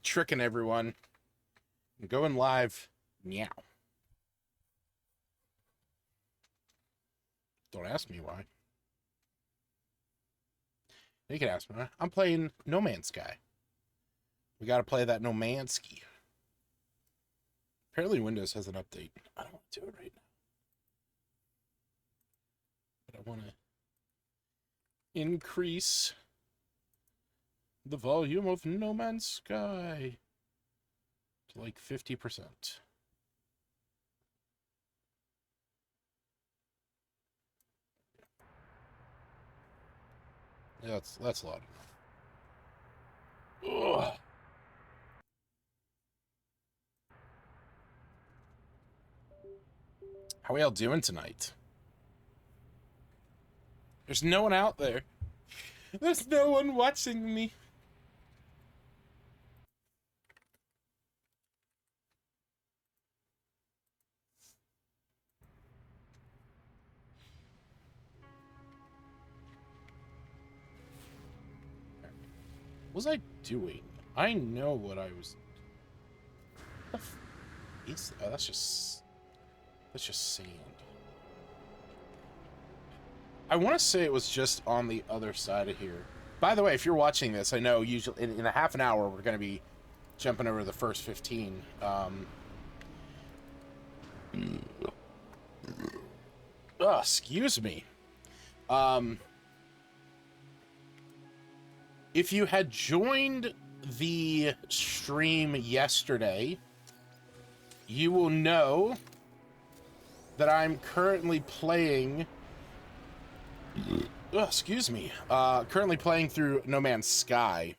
Tricking everyone. Going live. Meow. Don't ask me why. You can ask me why. I'm playing No Man's Sky. We gotta play that No Man's Sky. Apparently Windows has an update. I don't want to do it right now. But I want to increase the volume of No Man's Sky to like 50%. Yeah, that's loud enough. Ugh. How are y'all doing tonight? There's no one out there. There's no one watching me. What was I doing? I know what I was. What the is that? Oh, that's just sand. I want to say it was just on the other side of here. By the way, if you're watching this, I know usually in a half an hour we're going to be jumping over the first 15. Excuse me. If you had joined the stream yesterday, you will know that I'm currently playing. Excuse me. Currently playing through No Man's Sky.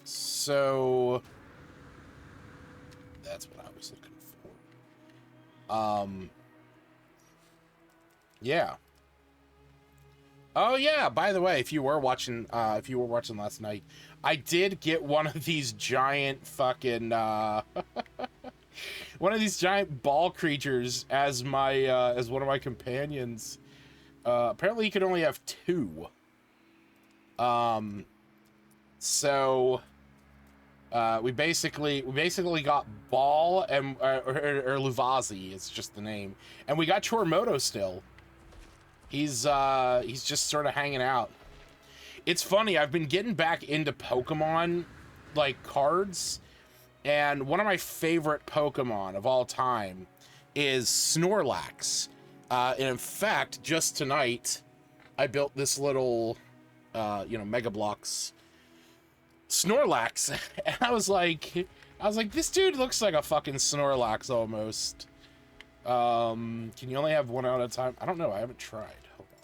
So that's what I was looking for. Yeah. Oh yeah, by the way, if you were watching last night, I did get one of these giant fucking one of these giant ball creatures as my as one of my companions. Apparently you could only have 2. So we basically got Ball and or Luvazi is just the name, and we got Chormoto still. He's just sort of hanging out. It's funny, I've been getting back into Pokemon like cards, and one of my favorite Pokemon of all time is Snorlax. And in fact, just tonight I built this little Mega Bloks Snorlax, and I was like, this dude looks like a fucking Snorlax almost. Can you only have one at a time? I don't know. I haven't tried. Hold on.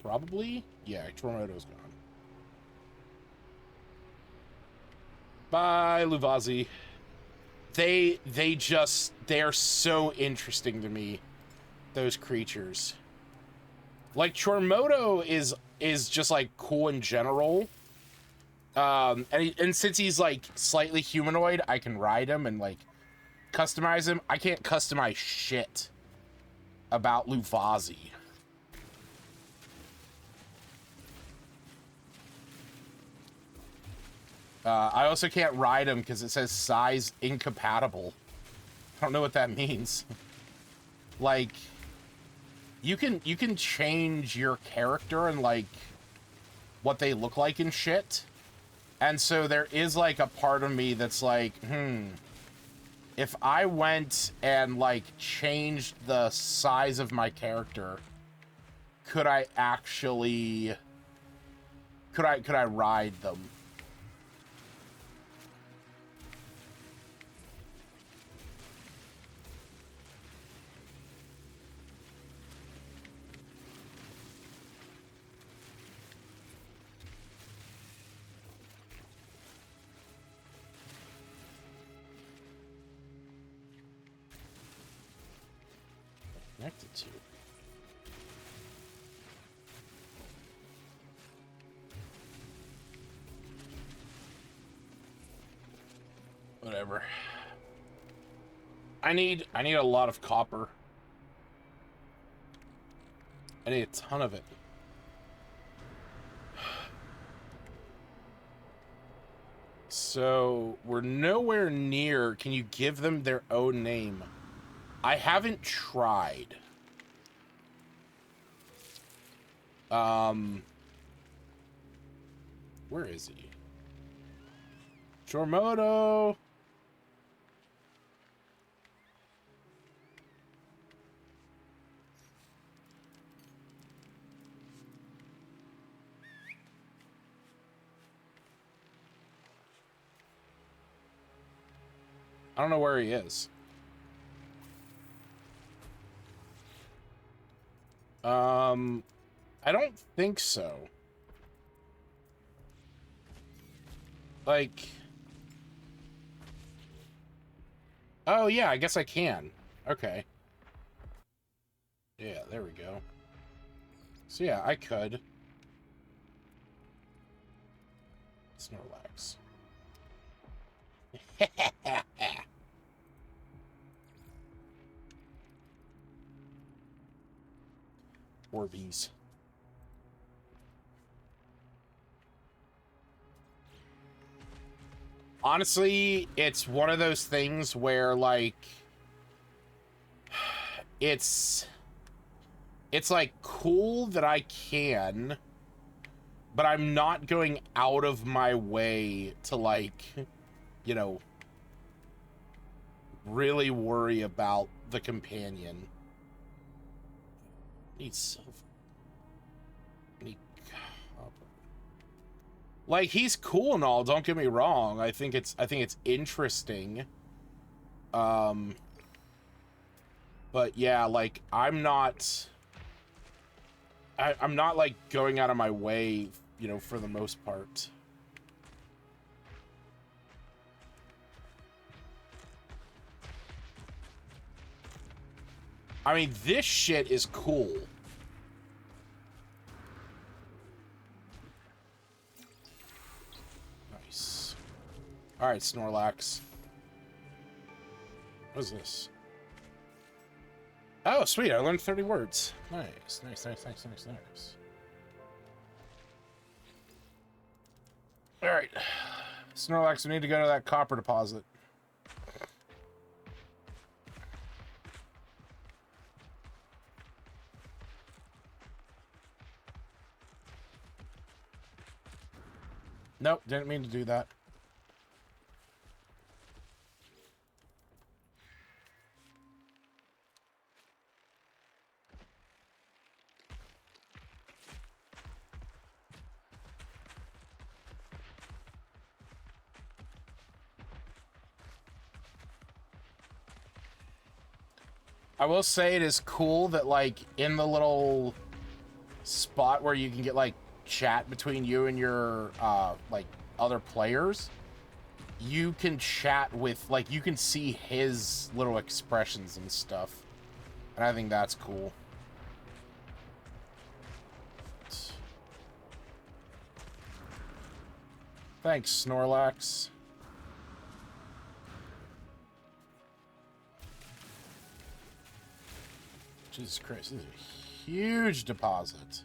Probably? Yeah, Tornado's gone. Bye, Luvazi. They are so interesting to me, those creatures. Like, Chormoto is just, like, cool in general. And since he's, like, slightly humanoid, I can ride him and, like, customize him. I can't customize shit about Luvazi. I also can't ride him because it says size incompatible. I don't know what that means. Like, you can change your character and like what they look like and shit. And so there is like a part of me that's like, if I went and like changed the size of my character, could I actually could I ride them? Connected to. Whatever. Whatever. I need a lot of copper. I need a ton of it. So, we're nowhere near. Can you give them their own name? I haven't tried. Where is he? Chormoto! I don't know where he is. I don't think so. Like... Oh, yeah, I guess I can. Okay. Yeah, there we go. So, yeah, I could. Snorlax. Orbeez. Honestly, it's one of those things where, like, it's like cool that I can, but I'm not going out of my way to, like, you know, really worry about the companion. Need silver. Need copper. Like, he's cool and all, don't get me wrong. I think it's interesting. But yeah, like, I'm not like going out of my way, you know, for the most part. I mean, this shit is cool. Nice. Alright, Snorlax. What is this? Oh, sweet, I learned 30 words. Nice, nice, nice, nice, nice, nice. Alright. Snorlax, we need to go to that copper deposit. Nope, didn't mean to do that. I will say it is cool that, like, in the little spot where you can get, like, chat between you and your, like, other players, you can chat with, like, you can see his little expressions and stuff. And I think that's cool. Thanks, Snorlax. Jesus Christ, this is a huge deposit.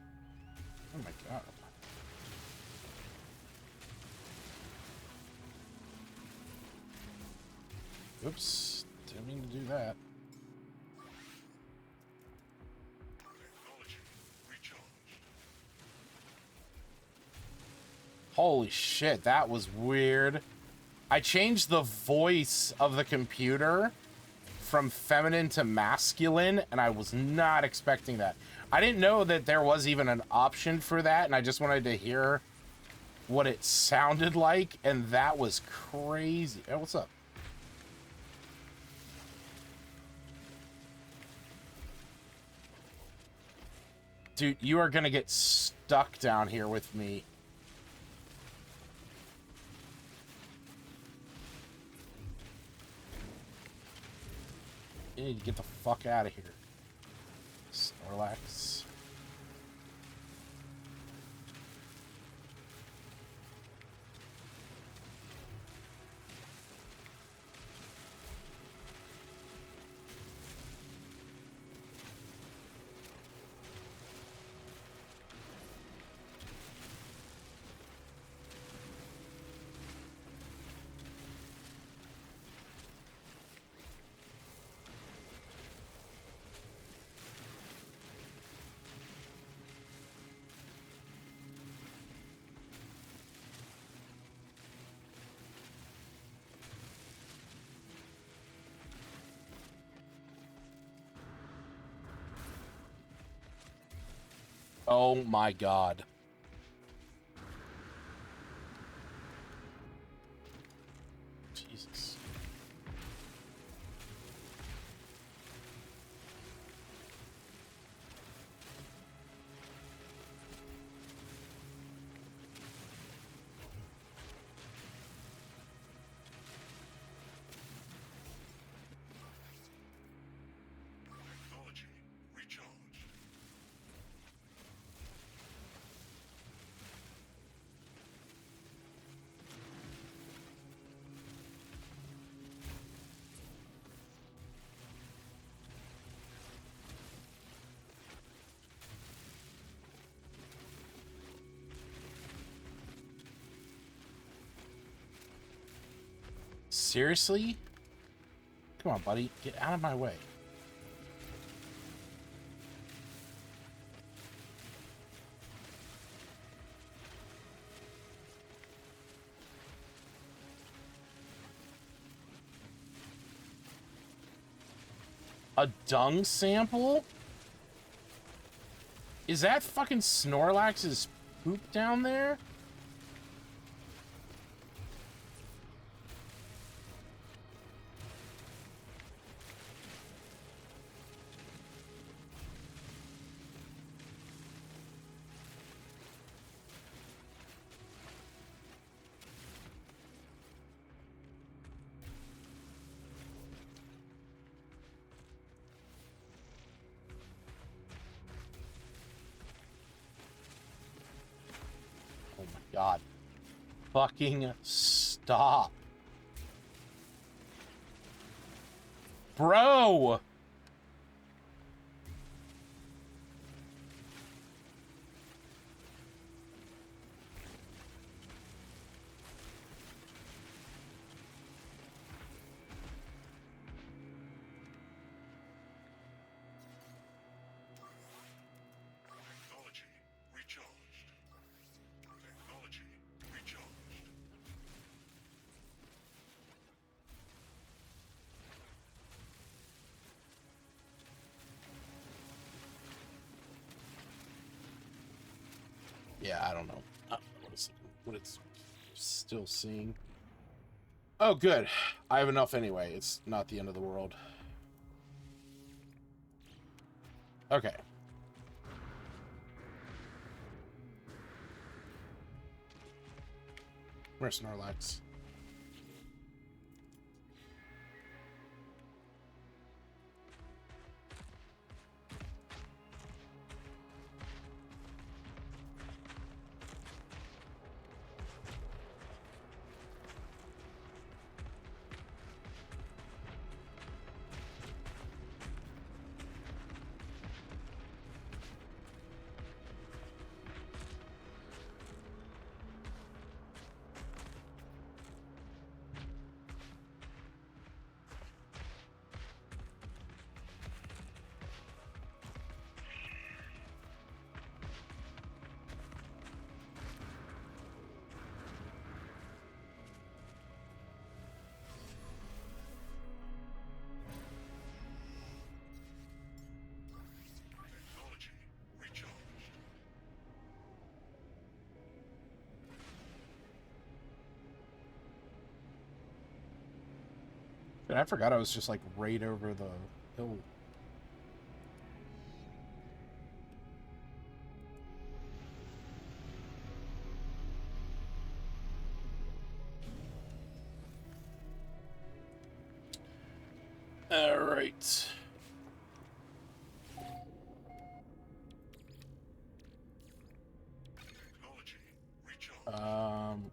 Oh my god. Oops, didn't mean to do that. Holy shit, that was weird. I changed the voice of the computer from feminine to masculine, and I was not expecting that. I didn't know that there was even an option for that, and I just wanted to hear what it sounded like, and that was crazy. Hey, what's up? Dude, you are gonna get stuck down here with me. You need to get the fuck out of here. Snorlax. Oh my god. Jesus. Seriously? Come on, buddy. Get out of my way. A dung sample? Is that fucking Snorlax's poop down there? Oh my god. Fucking stop. Bro! Yeah, I don't know. What it's still seeing. Oh, good. I have enough anyway. It's not the end of the world. Okay. Where's Snorlax? I forgot I was just like right over the hill. All right.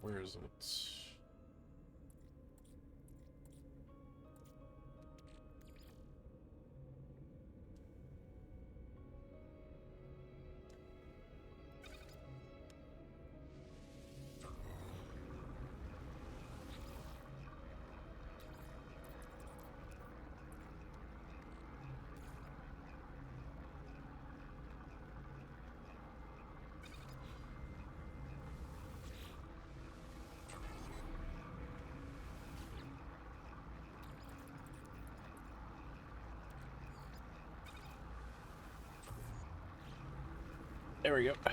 Where is it? There we go. I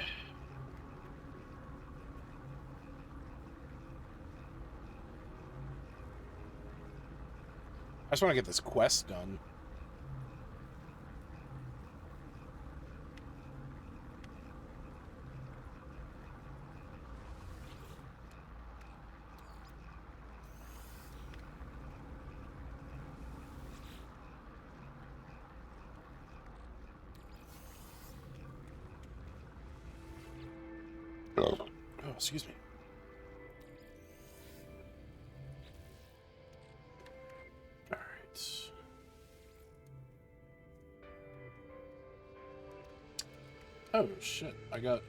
just want to get this quest done. Oh, excuse me. All right. Oh, shit. I got...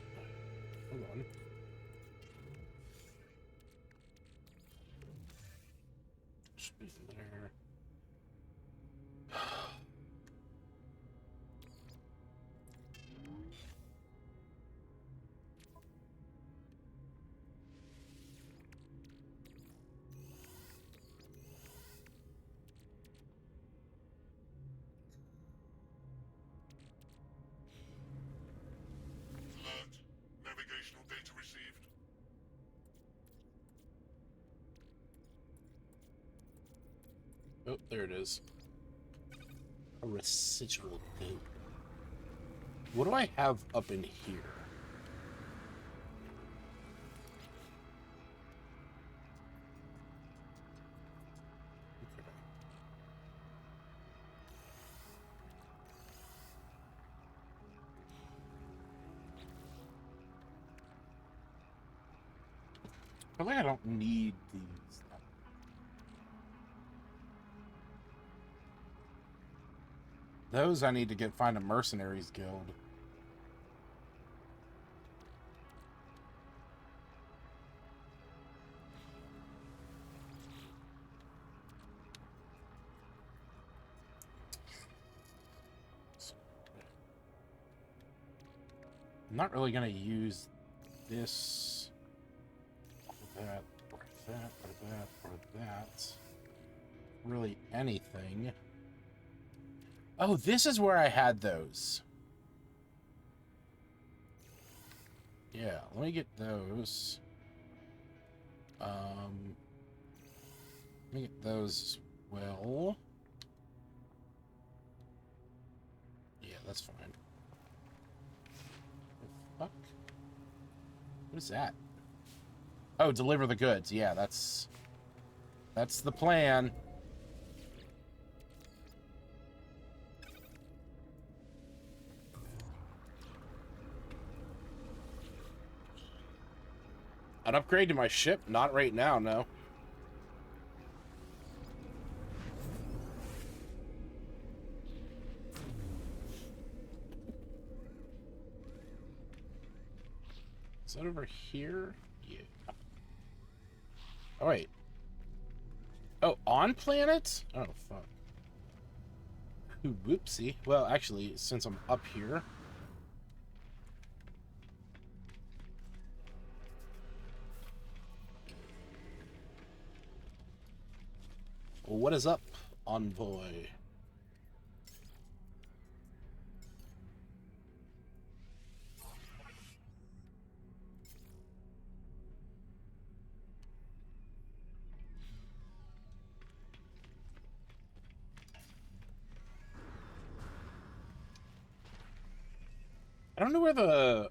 Hold on. Should be there. Navigational data received. Oh, there it is. A residual goat. What do I have up in here? Okay. I feel like I don't need these. Those I need to find a mercenaries guild. I'm not really gonna use this or that or that or that or that. Really anything. Oh, this is where I had those. Yeah, let me get those. Let me get those as well. Yeah, that's fine. The fuck? What is that? Oh, deliver the goods. Yeah, that's the plan. I'd upgrade to my ship. Not right now, no. Is that over here? Yeah. Oh, wait. Oh, on planet? Oh, fuck. Whoopsie. Well, actually, since I'm up here... Well, what is up, envoy? I don't know where the...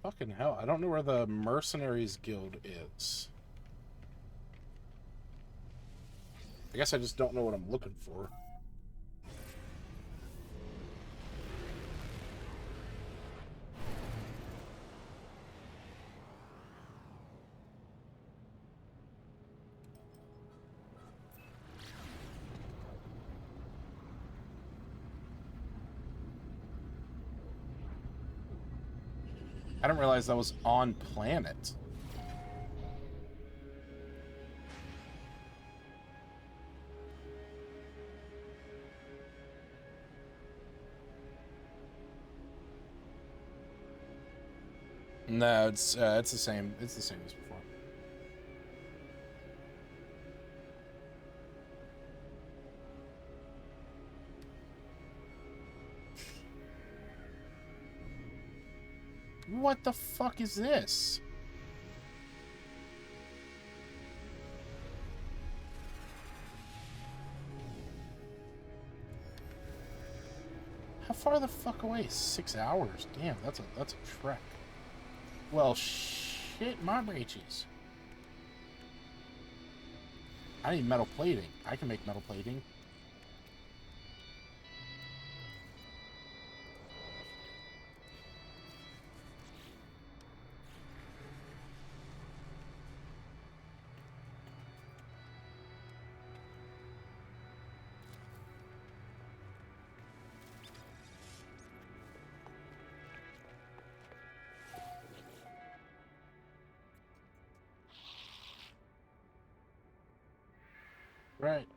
Fucking hell, I don't know where the Mercenaries Guild is. I guess I just don't know what I'm looking for. I didn't realize that was on planet. No, it's the same. It's the same as before. What the fuck is this? How far the fuck away is 6 hours? Damn, that's a trek. Well, shit, my britches. I need metal plating. I can make metal plating. Right.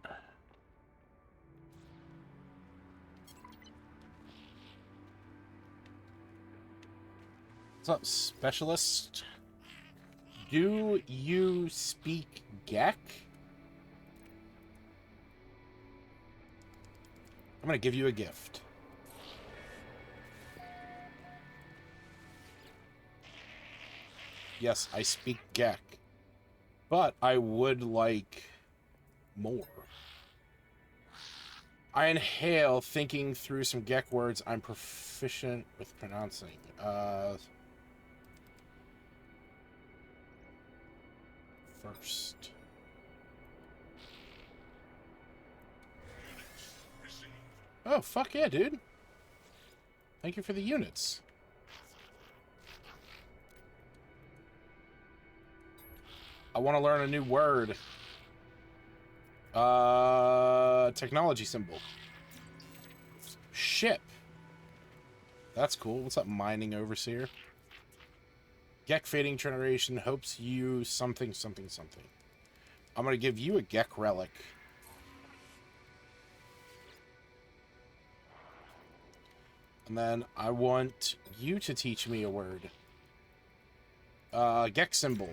What's up, specialist? Do you speak Gek? I'm gonna give you a gift. Yes, I speak Gek. But I would like more. I inhale, thinking through some Gek words I'm proficient with pronouncing. First. Units received. Oh, fuck yeah, dude. Thank you for the units. I want to learn a new word. Technology symbol. Ship. That's cool. What's up, mining overseer? Gek fading generation hopes you something, something, something. I'm going to give you a Gek relic. And then I want you to teach me a word. Gek symbol.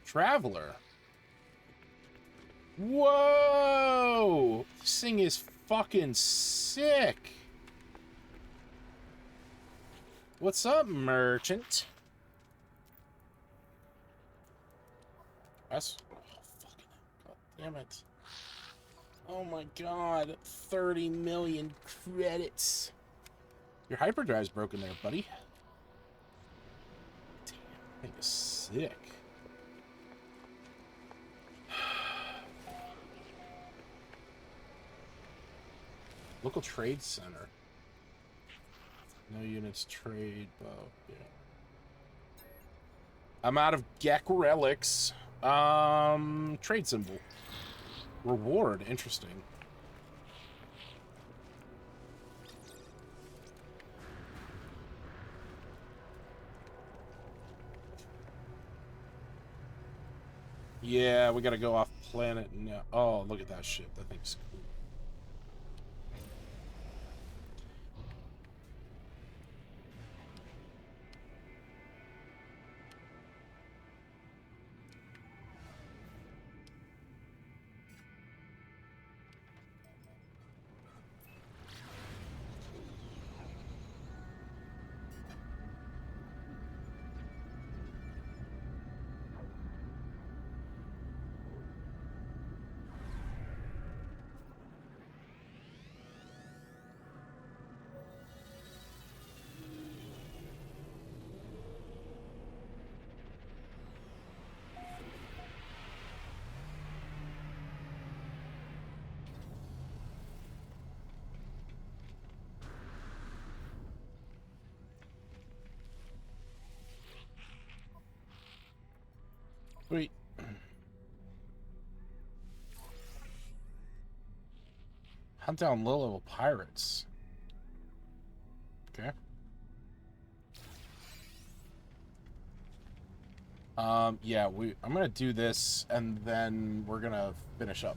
Traveler. Whoa! This thing is fucking sick. What's up, merchant? That's... Oh, fucking... God damn it. Oh my god. 30 million credits. Your hyperdrive's broken there, buddy. Damn, that thing is sick. Local trade center. No units trade, but yeah. I'm out of Gek relics. Trade symbol. Reward, interesting. Yeah, we gotta go off planet now. Oh, look at that shit. That thing's cool. Wait. Hunt down low-level pirates. Okay. Yeah, I'm gonna do this, and then we're gonna finish up.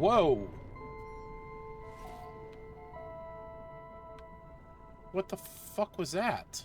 Whoa! What the fuck was that?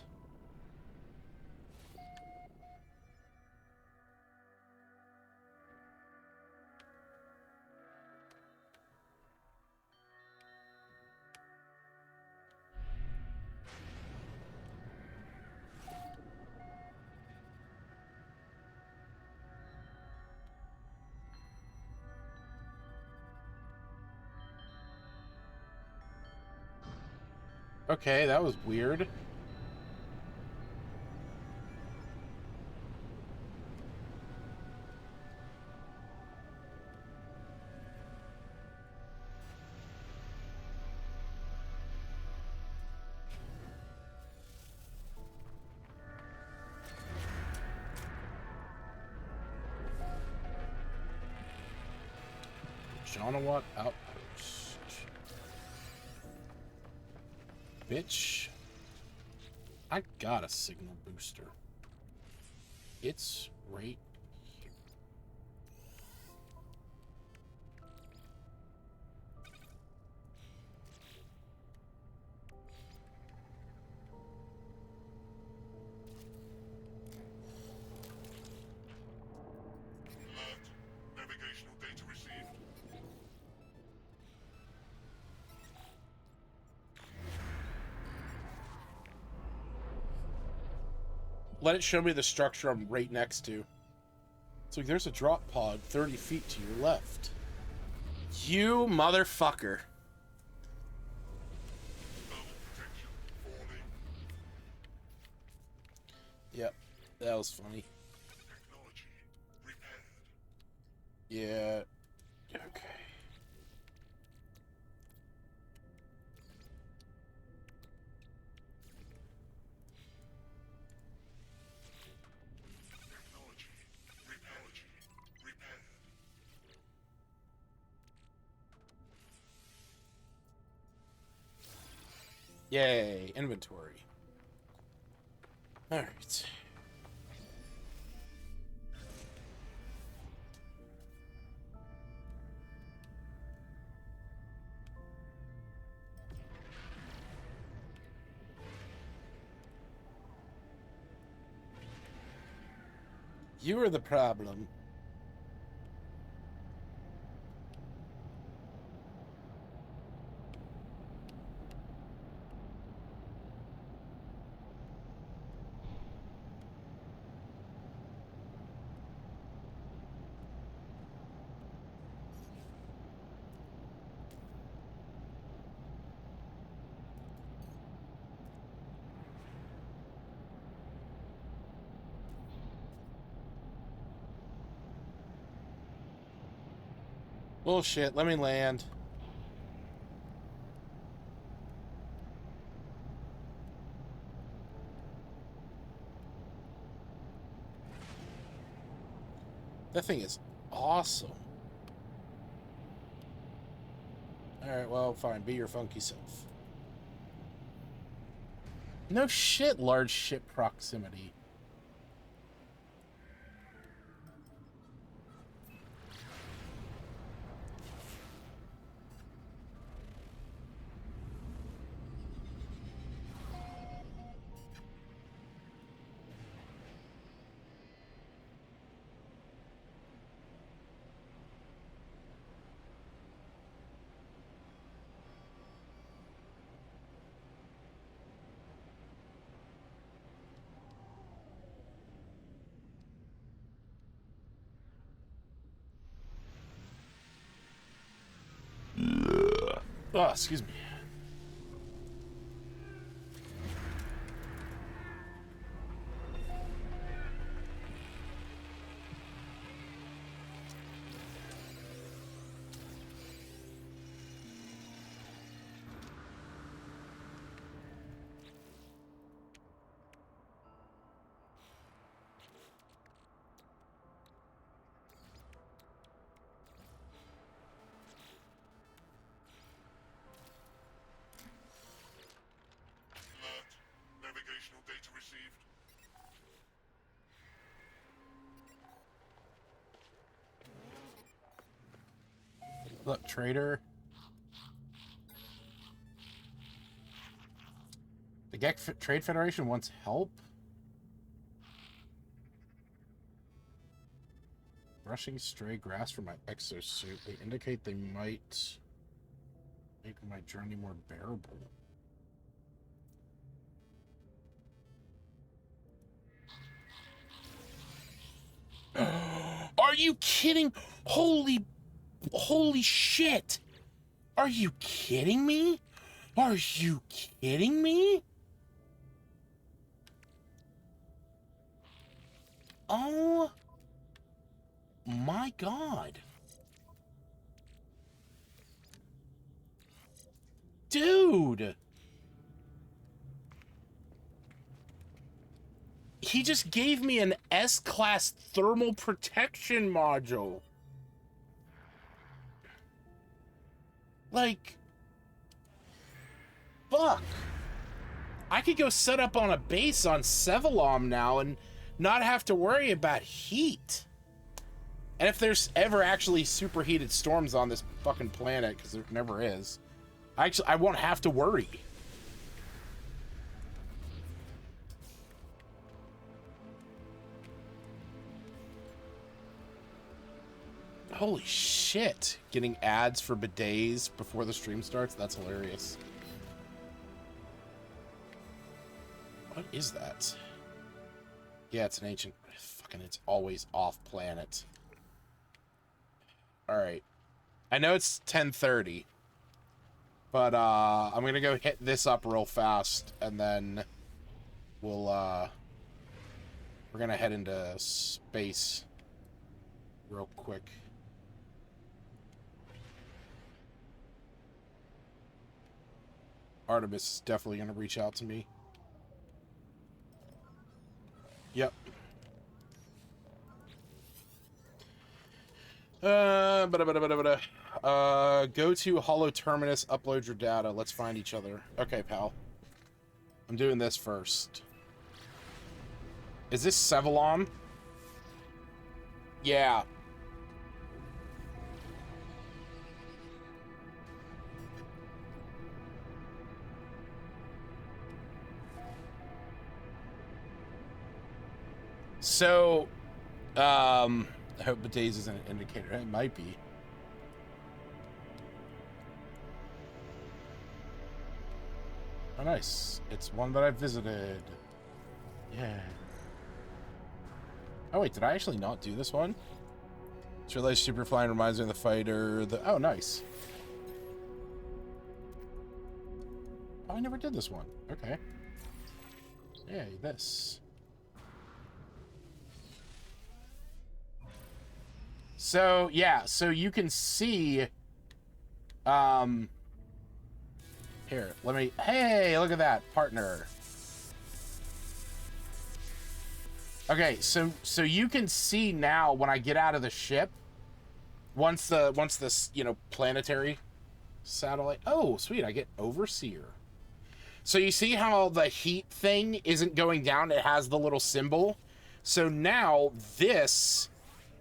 Okay, that was weird. Jonawatt Outpost. Bitch. I got a signal booster. It's right here. Alert. Navigational data received. Let it show me the structure I'm right next to. So there's a drop pod 30 feet to your left. You motherfucker. Thermal protection falling. Yep, that was funny. Technology repaired. Yeah. Okay. Technology repaired. Yay, inventory. All right. You are the problem. Bullshit, let me land. That thing is awesome. Alright, well, fine. Be your funky self. No shit, large ship proximity. Oh, excuse me. Look, trader. The Trade Federation wants help? Brushing stray grass from my exosuit. They indicate they might make my journey more bearable. Are you kidding? Holy shit! Are you kidding me? Are you kidding me? Oh my god. Dude! He just gave me an S-class thermal protection module. Like, fuck. I could go set up on a base on Sevalom now and not have to worry about heat. And if there's ever actually superheated storms on this fucking planet, because there never is, I won't have to worry. Holy shit. Getting ads for bidets before the stream starts? That's hilarious. What is that? Yeah, it's an ancient... Fucking, it's always off planet. Alright. I know it's 10:30. But, I'm gonna go hit this up real fast, and then we'll, we're gonna head into space real quick. Artemis is definitely gonna reach out to me. Yep. Go to Hollow Terminus, upload your data. Let's find each other. Okay, pal. I'm doing this first. Is this Sevalon? Yeah. So, I hope bidets is an indicator. It might be. Oh, nice. It's one that I've visited. Yeah. Oh, wait, did I actually not do this one? Shirley's super flying reminds me of the fighter. Oh, nice. Oh, I never did this one. Okay. Yeah, this. So, yeah, so you can see, here, let me, hey, look at that, partner. Okay, so you can see now when I get out of the ship, once this, you know, planetary satellite, oh, sweet, I get Overseer. So you see how the heat thing isn't going down, it has the little symbol. So now this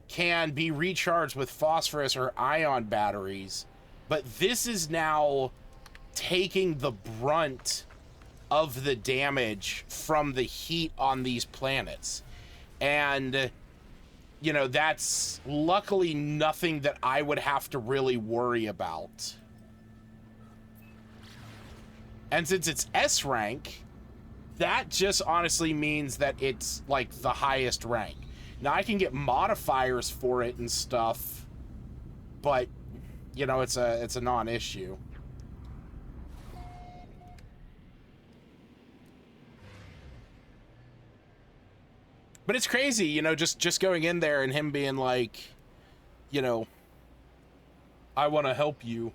can be recharged with phosphorus or ion batteries, but this is now taking the brunt of the damage from the heat on these planets. And, you know, that's luckily nothing that I would have to really worry about. And since it's S rank, that just honestly means that it's like the highest rank. Now, I can get modifiers for it and stuff, but, you know, it's a non-issue. But it's crazy, you know, just going in there and him being like, you know, I want to help you.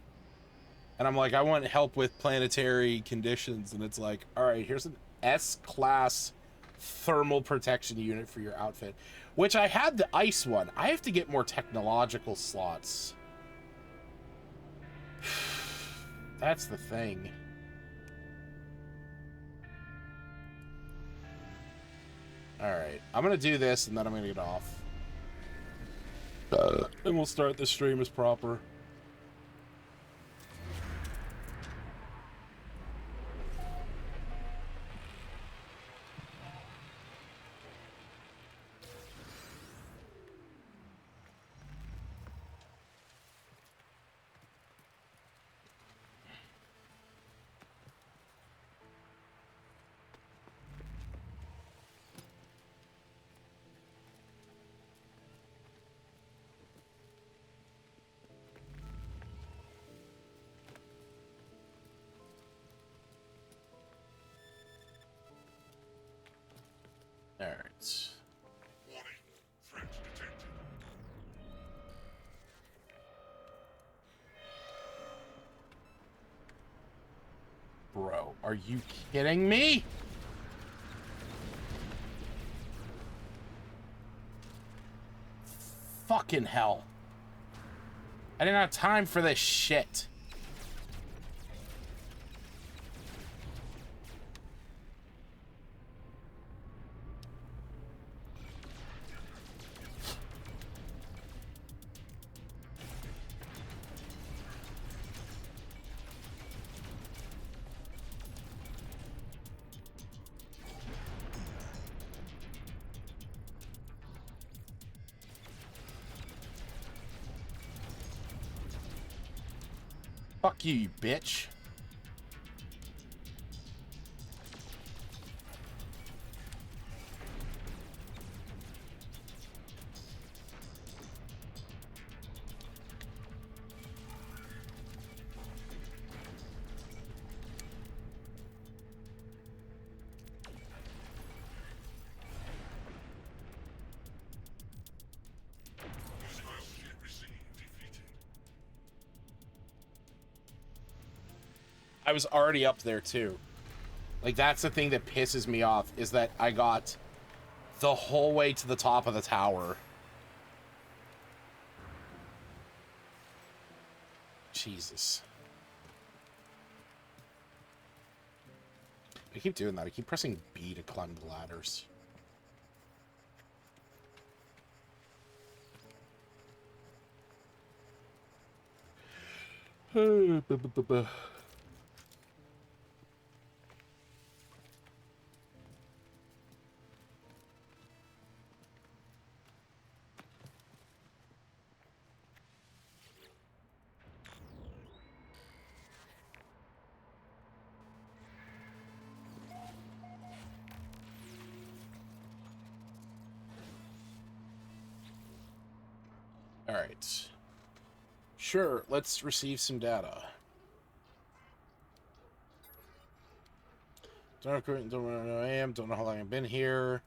And I'm like, I want help with planetary conditions. And it's like, all right, here's an S-class thermal protection unit for your outfit. Which I had the ice one. I have to get more technological slots. That's the thing. Alright, I'm gonna do this and then I'm gonna get off. And we'll start the stream as proper. Warning. Threat detected. Bro, are you kidding me? Fucking hell. I didn't have time for this shit. Fuck you, you bitch. Hostile ship received. Defeated. I was already up there too. Like, that's the thing that pisses me off, is that I got the whole way to the top of the tower. Jesus. I keep doing that. I keep pressing B to climb the ladders. All right. Sure, let's receive some data. Don't know who I am, don't know how long I've been here.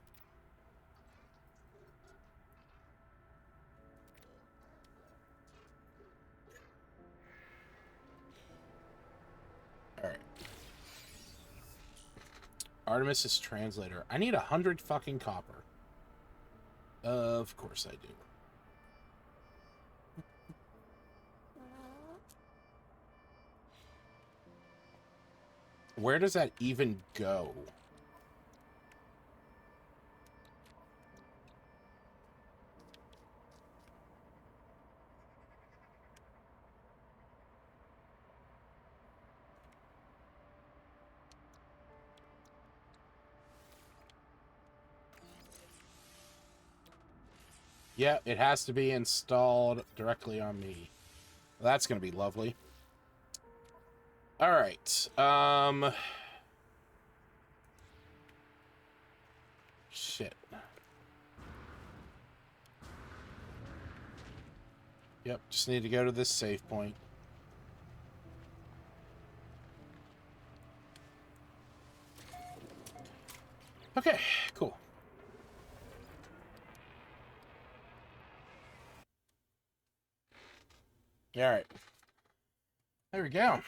All right. Artemis's translator. I need 100 fucking copper. Of course I do. Where does that even go? Yeah, it has to be installed directly on me. That's going to be lovely. All right. Shit. Yep, just need to go to this save point. Okay, cool. All right. There we go.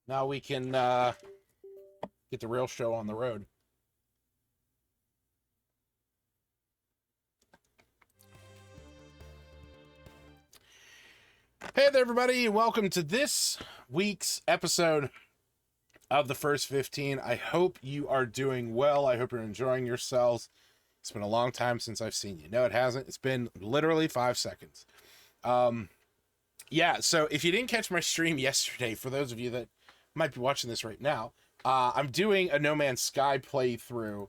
Now we can get the real show on the road. Hey there, everybody. Welcome to this week's episode of the First 15. I hope you are doing well. I hope you're enjoying yourselves. It's been a long time since I've seen you. No, it hasn't. It's been literally 5 seconds. Yeah, so if you didn't catch my stream yesterday, for those of you that might be watching this right now, I'm doing a No Man's Sky playthrough.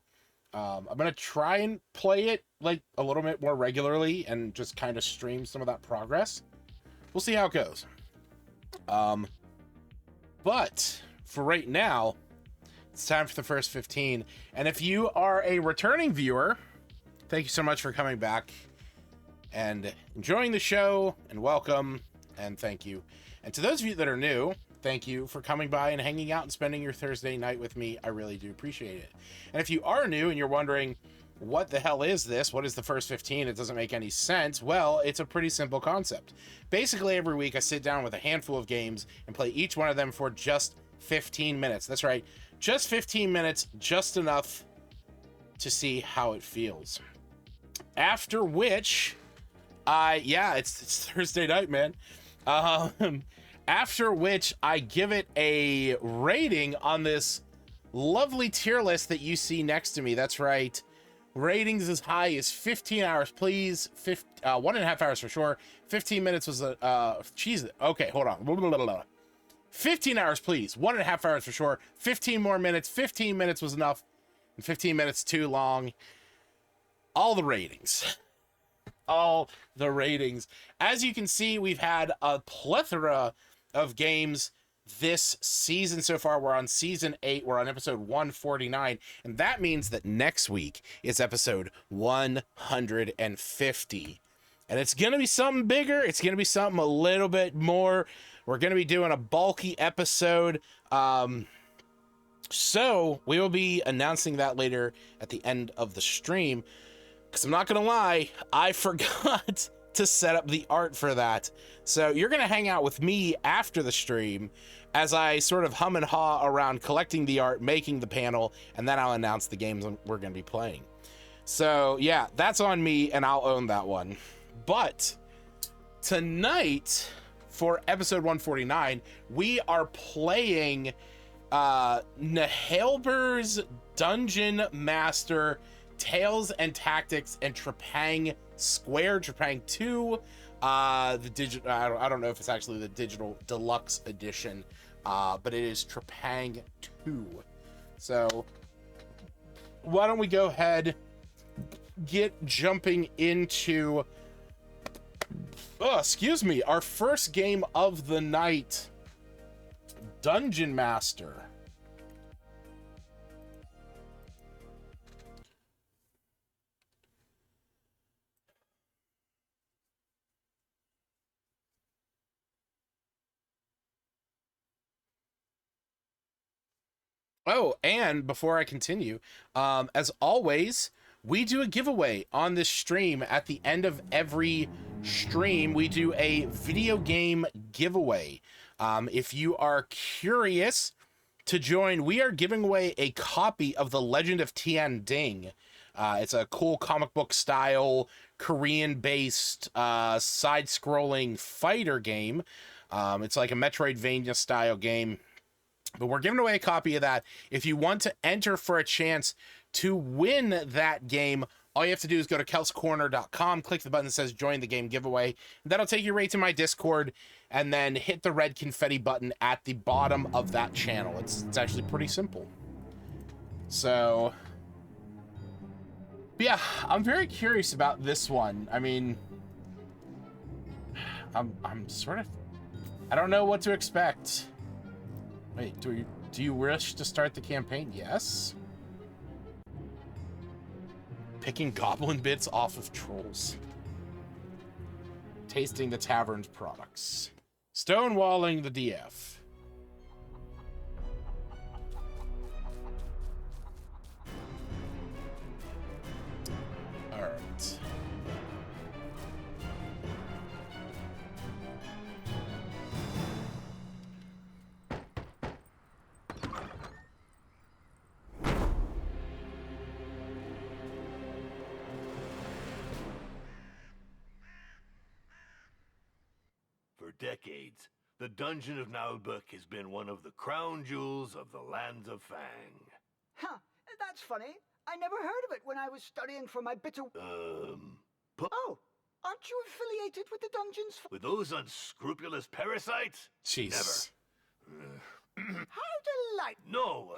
I'm going to try and play it like a little bit more regularly and just kind of stream some of that progress. We'll see how it goes. But for right now, it's time for the First 15. And if you are a returning viewer, thank you so much for coming back and enjoying the show, and welcome, and thank you. And to those of you that are new, thank you for coming by and hanging out and spending your Thursday night with me. I really do appreciate it. And if you are new and you're wondering, what the hell is this? What is the first 15? It doesn't make any sense. Well, it's a pretty simple concept. Basically, every week I sit down with a handful of games and play each one of them for just 15 minutes. That's right, just 15 minutes, just enough to see how it feels. After which, it's Thursday night, man. After which, I give it a rating on this lovely tier list that you see next to me. That's right. Ratings as high as 15 hours, please. 1.5 hours for sure. 15 minutes was okay, hold on. 15 hours, please. 1.5 hours for sure. 15 more minutes. 15 minutes was enough. And 15 minutes too long. All the ratings. All the ratings. As you can see, we've had a plethora of games this season so far. We're on season 8. We're on episode 149. And that means that next week is episode 150. And it's going to be something bigger. It's going to be something a little bit more. We're going to be doing a bulky episode. So we will be announcing that later at the end of the stream. Because I'm not going to lie, I forgot to set up the art for that. So you're going to hang out with me after the stream as I sort of hum and haw around collecting the art, making the panel, and then I'll announce the games we're going to be playing. So yeah, that's on me, and I'll own that one. But tonight, for episode 149, we are playing Naheulbeur's Dungeon Master Tales and Tactics and Trepang2, Trepang2, the digital. I don't know if it's actually the digital deluxe edition, but it is Trepang2. So why don't we go ahead, get jumping into our first game of the night, Dungeon Master. Oh, and before I continue, as always, we do a giveaway on this stream. At the end of every stream, we do a video game giveaway. If you are curious to join, we are giving away a copy of The Legend of Tian Ding. It's a cool comic book style, Korean-based, side-scrolling fighter game. It's like a Metroidvania style game. But we're giving away a copy of that. If you want to enter for a chance to win that game, all you have to do is go to kelscorner.com, click the button that says join the game giveaway. That'll take you right to my Discord, and then hit the red confetti button at the bottom of that channel. It's actually pretty simple. So, yeah, I'm very curious about this one. I mean, I'm sort of, I don't know what to expect. Wait, do you wish to start the campaign? Yes. Picking goblin bits off of trolls. Tasting the tavern's products. Stonewalling the DF. All right. For decades, the Dungeon of Naheulbeur has been one of the crown jewels of the Lands of Fang. Huh, that's funny. I never heard of it when I was studying for my bitter... Oh, aren't you affiliated with the Dungeons? With those unscrupulous parasites? Jeez. Never. How delightful. No,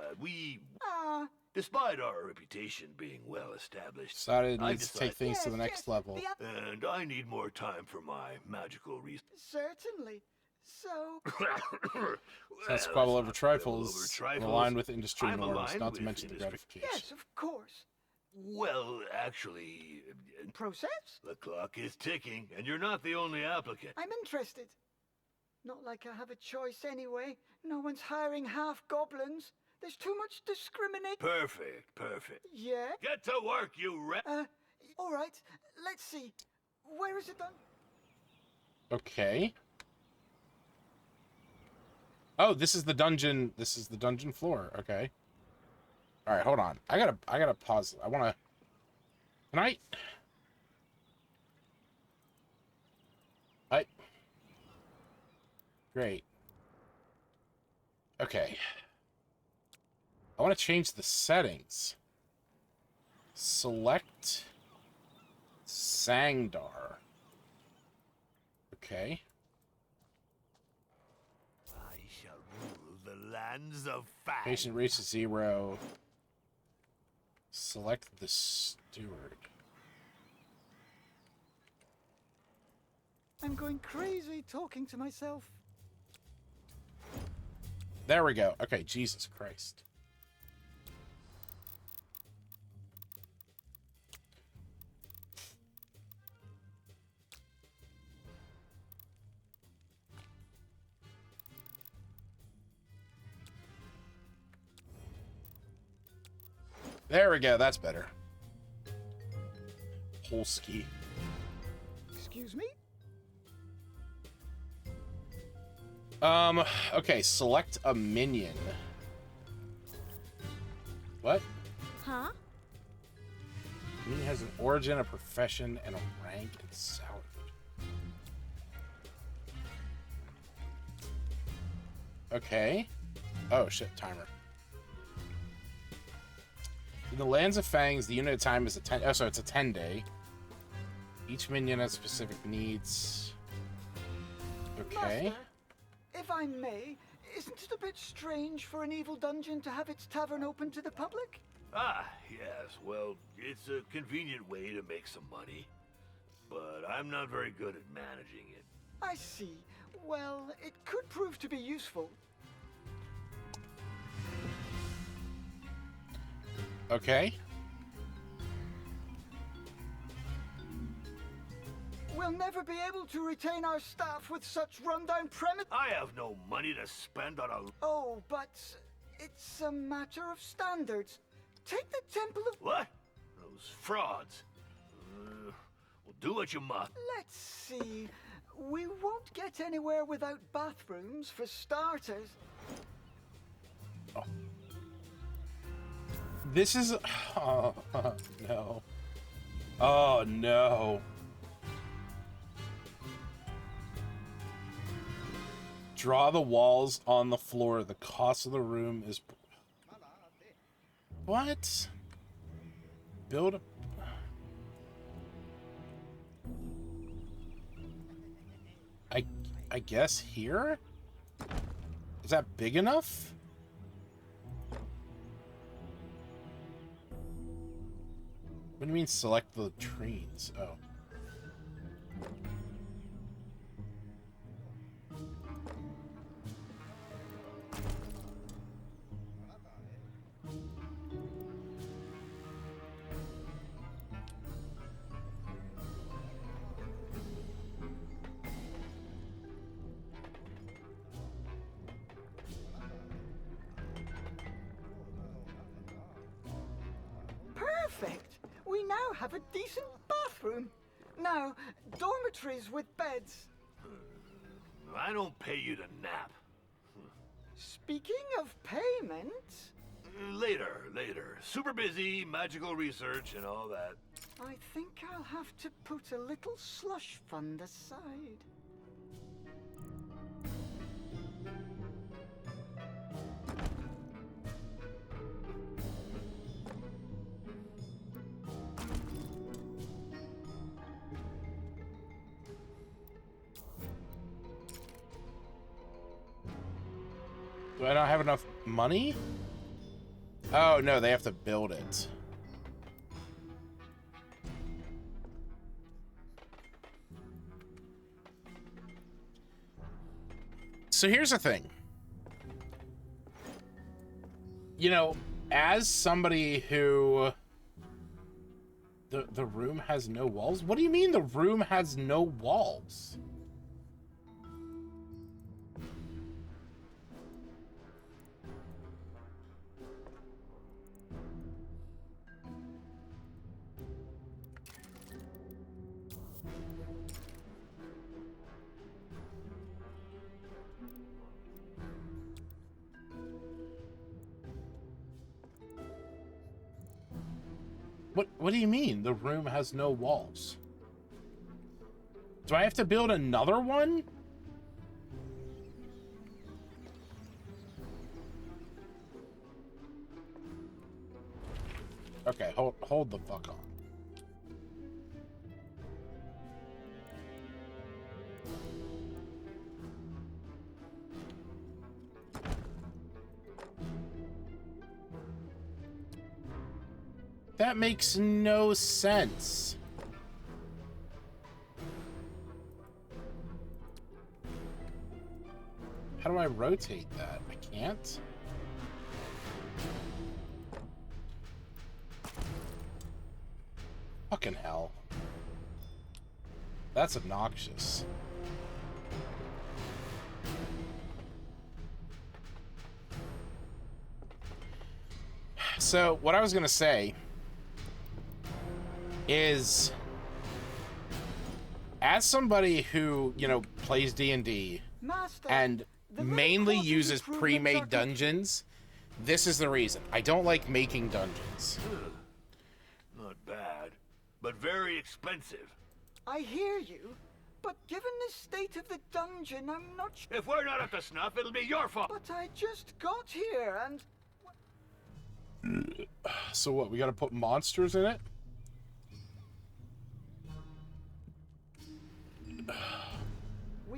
despite our reputation being well established, Decided it needs to take things to the next level. and I need more time for my magical reasons. Certainly. So... Let's squabble over trifles, aligned with industry norms, not to mention the gratification. Yes, of course. Well, actually, Process? the clock is ticking, and you're not the only applicant. I'm interested. Not like I have a choice anyway. No one's hiring half goblins. There's too much discrimination. Perfect, perfect. Yeah? Get to work, you All right. Let's see. Where is it done? Okay. Oh, this is the dungeon. This is the dungeon floor. Okay. All right, hold on. I gotta pause. I wanna. Can I? Great. Okay. I want to change the settings. Select Sangdar. Okay. I shall rule the lands of Fang. Patient reaches 0. Select the steward. I'm going crazy talking to myself. There we go. Okay, Jesus Christ. There we go. That's better. Polski. Excuse me? Okay, select a minion. What? Huh? Minion has an origin, a profession, and a rank and salary. Okay. Oh, shit, timer. In the Lands of Fangs, the unit of time is a 10... Oh, so it's a 10-day. Each minion has specific needs. Okay. Master, if I may, isn't it a bit strange for an evil dungeon to have its tavern open to the public? Ah, yes. Well, it's a convenient way to make some money. But I'm not very good at managing it. I see. Well, it could prove to be useful. Okay. We'll never be able to retain our staff with such rundown premise. I have no money to spend on a... Oh, but it's a matter of standards. Take the Temple of... What? Those frauds. Well, do what you must. Let's see. We won't get anywhere without bathrooms, for starters. Oh. This is... Oh, no. Oh, no. Draw the walls on the floor. The cost of the room is... What? Build a... I guess here? Is that big enough? What do you mean select the latrines? Oh. Perfect. We now have a decent bathroom. Now, dormitories with beds. I don't pay you to nap. Speaking of payment... Later. Super busy, magical research and all that. I think I'll have to put a little slush fund aside. Do I not have enough money? Oh, no, they have to build it. So here's the thing. You know, as somebody who... The room has no walls? What do you mean the room has no walls? What do you mean? The room has no walls. Do I have to build another one? Okay, hold the fuck on. That makes no sense. How do I rotate that? I can't. Fucking hell. That's obnoxious. So, what I was gonna say is, as somebody who, you know, plays D&D Master, and the mainly very uses improvements are pre-made dungeons, this is the reason. I don't like making dungeons. Not bad, but very expensive. I hear you, but given the state of the dungeon, I'm not sure. If we're not up to snuff, it'll be your fault. But I just got here, and So what, we gotta put monsters in it?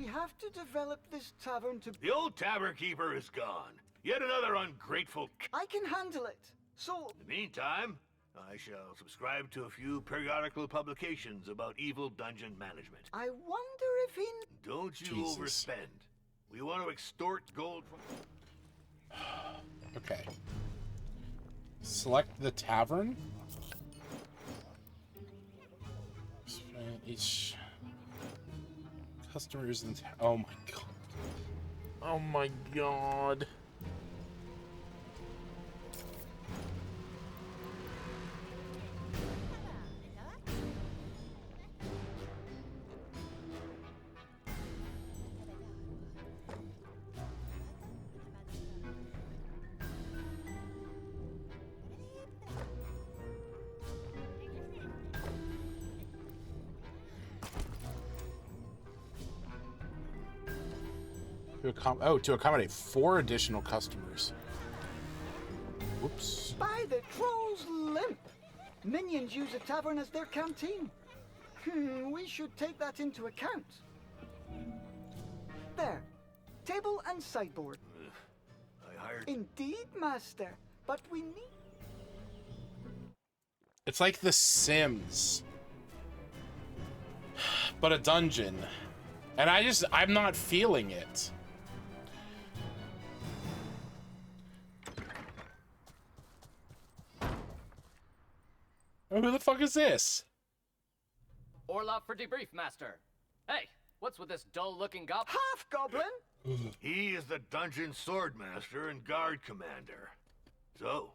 we have to develop this tavern to... The old tavern keeper is gone. Yet another ungrateful I can handle it. So, In the meantime, I shall subscribe to a few periodical publications about evil dungeon management. I wonder if in... Don't you Jesus. overspend. We want to extort gold from... Okay. Select the tavern. Each customers in oh my god. Oh my god. To accommodate 4 additional customers. Whoops. By the troll's limp! Minions use a tavern as their canteen. We should take that into account. There. Table and sideboard. I hired... Indeed, master. But we need... It's like The Sims. But a dungeon. And I'm not feeling it. Oh, who the fuck is this? Orlov for debrief, Master. Hey, what's with this dull-looking goblin? Half-goblin? He is the dungeon sword master and guard commander. So,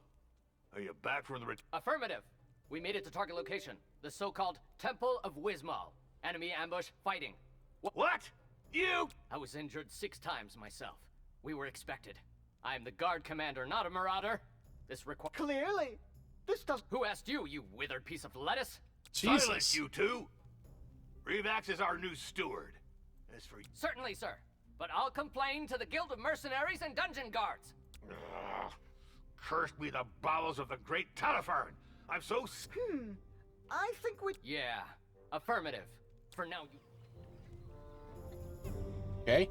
are you back from the... Affirmative. We made it to target location. The so-called Temple of Wismal. Enemy ambush fighting. What? You? I was injured 6 times myself. We were expected. I am the guard commander, not a marauder. This requires... Clearly. This does... Who asked you, you withered piece of lettuce? Jesus. Silence, you two! Revax is our new steward. As for... Certainly, sir. But I'll complain to the Guild of Mercenaries and Dungeon Guards. Ugh. Cursed be the bowels of the great Talifern! I'm so... I think we... Yeah, affirmative. For now, you... Okay.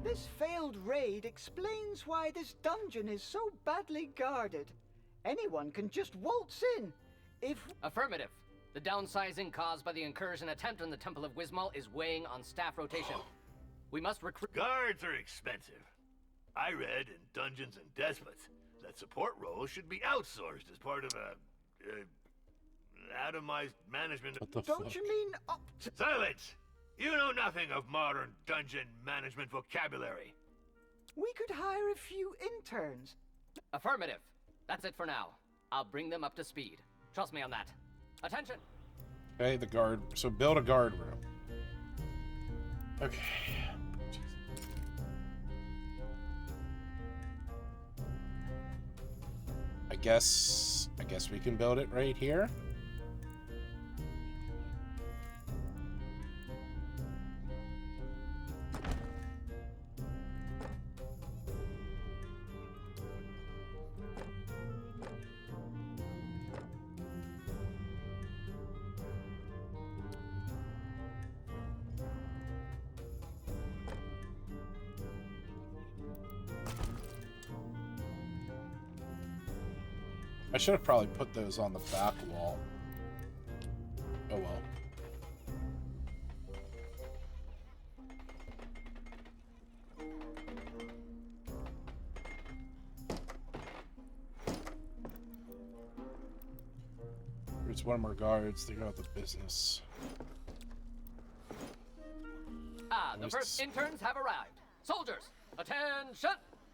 This failed raid explains why this dungeon is so badly guarded. Anyone can just waltz in. If... Affirmative. The downsizing caused by the incursion attempt on the Temple of Wismal is weighing on staff rotation. We must recruit... Guards are expensive. I read in Dungeons and Despots that support roles should be outsourced as part of a... atomized management... What the don't fuck? you mean up to... Silence! You know nothing of modern dungeon management vocabulary. We could hire a few interns. Affirmative. That's it for now. I'll bring them up to speed. Trust me on that. Attention! Okay, the guard. So build a guard room. Okay. guess we can build it right here. I should have probably put those on the back wall. Oh well. Here's one of our guards. They got the business. Ah, the first interns have arrived. Soldiers, attention!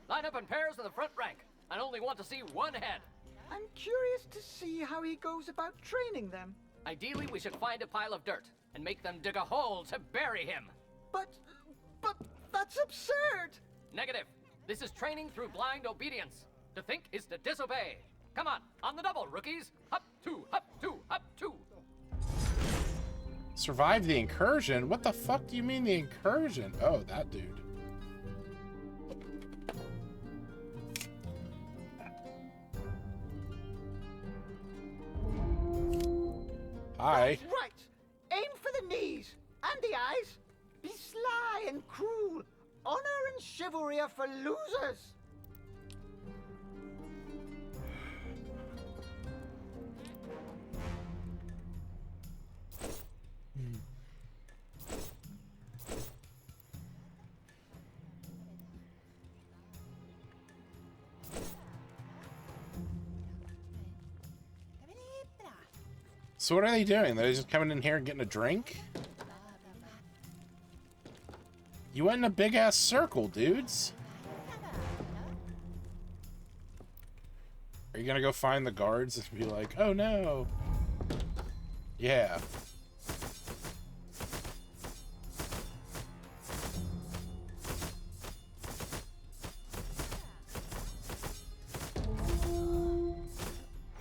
Line up in pairs in the front rank. I only want to see one head. I'm curious to see how he goes about training them. Ideally, we should find a pile of dirt and make them dig a hole to bury him. But that's absurd! Negative. This is training through blind obedience. To think is to disobey. Come on the double, rookies. Up two, up two, up two. Survive the incursion? What the fuck do you mean the incursion? Oh, that dude. Hi. That's right! Aim for the knees and the eyes. Be sly and cruel. Honor and chivalry are for losers. So what are they doing? They're just coming in here and getting a drink? You went in a big ass circle, dudes. Are you gonna go find the guards and be like, oh no? Yeah.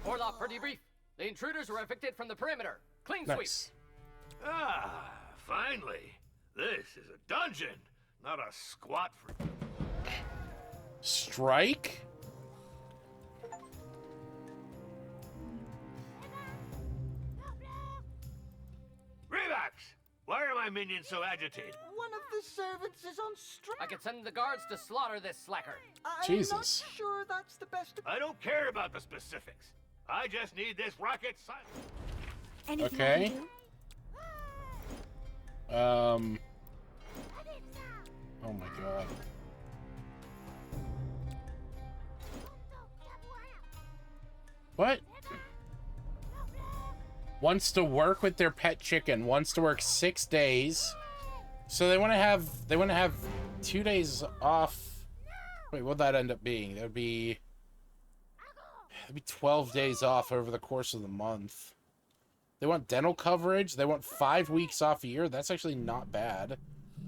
Orloff for debrief. The intruders were evicted from the perimeter. Clean sweep. Nice. Ah, finally. This is a dungeon, not a squat for... Strike? Relax! Why are my minions so agitated? One of the servants is on strike. I could send the guards to slaughter this slacker. I'm Jesus. not sure that's the best. I don't care about the specifics. I just need this rocket silent. Anything Okay. I can do? Oh my god. What? Wants to work with their pet chicken. Wants to work 6 days. So they want to have 2 days off. Wait, what'd that end up being? That'd be 12 days off over the course of the month. They want dental coverage. They want 5 weeks off a year. That's actually not bad.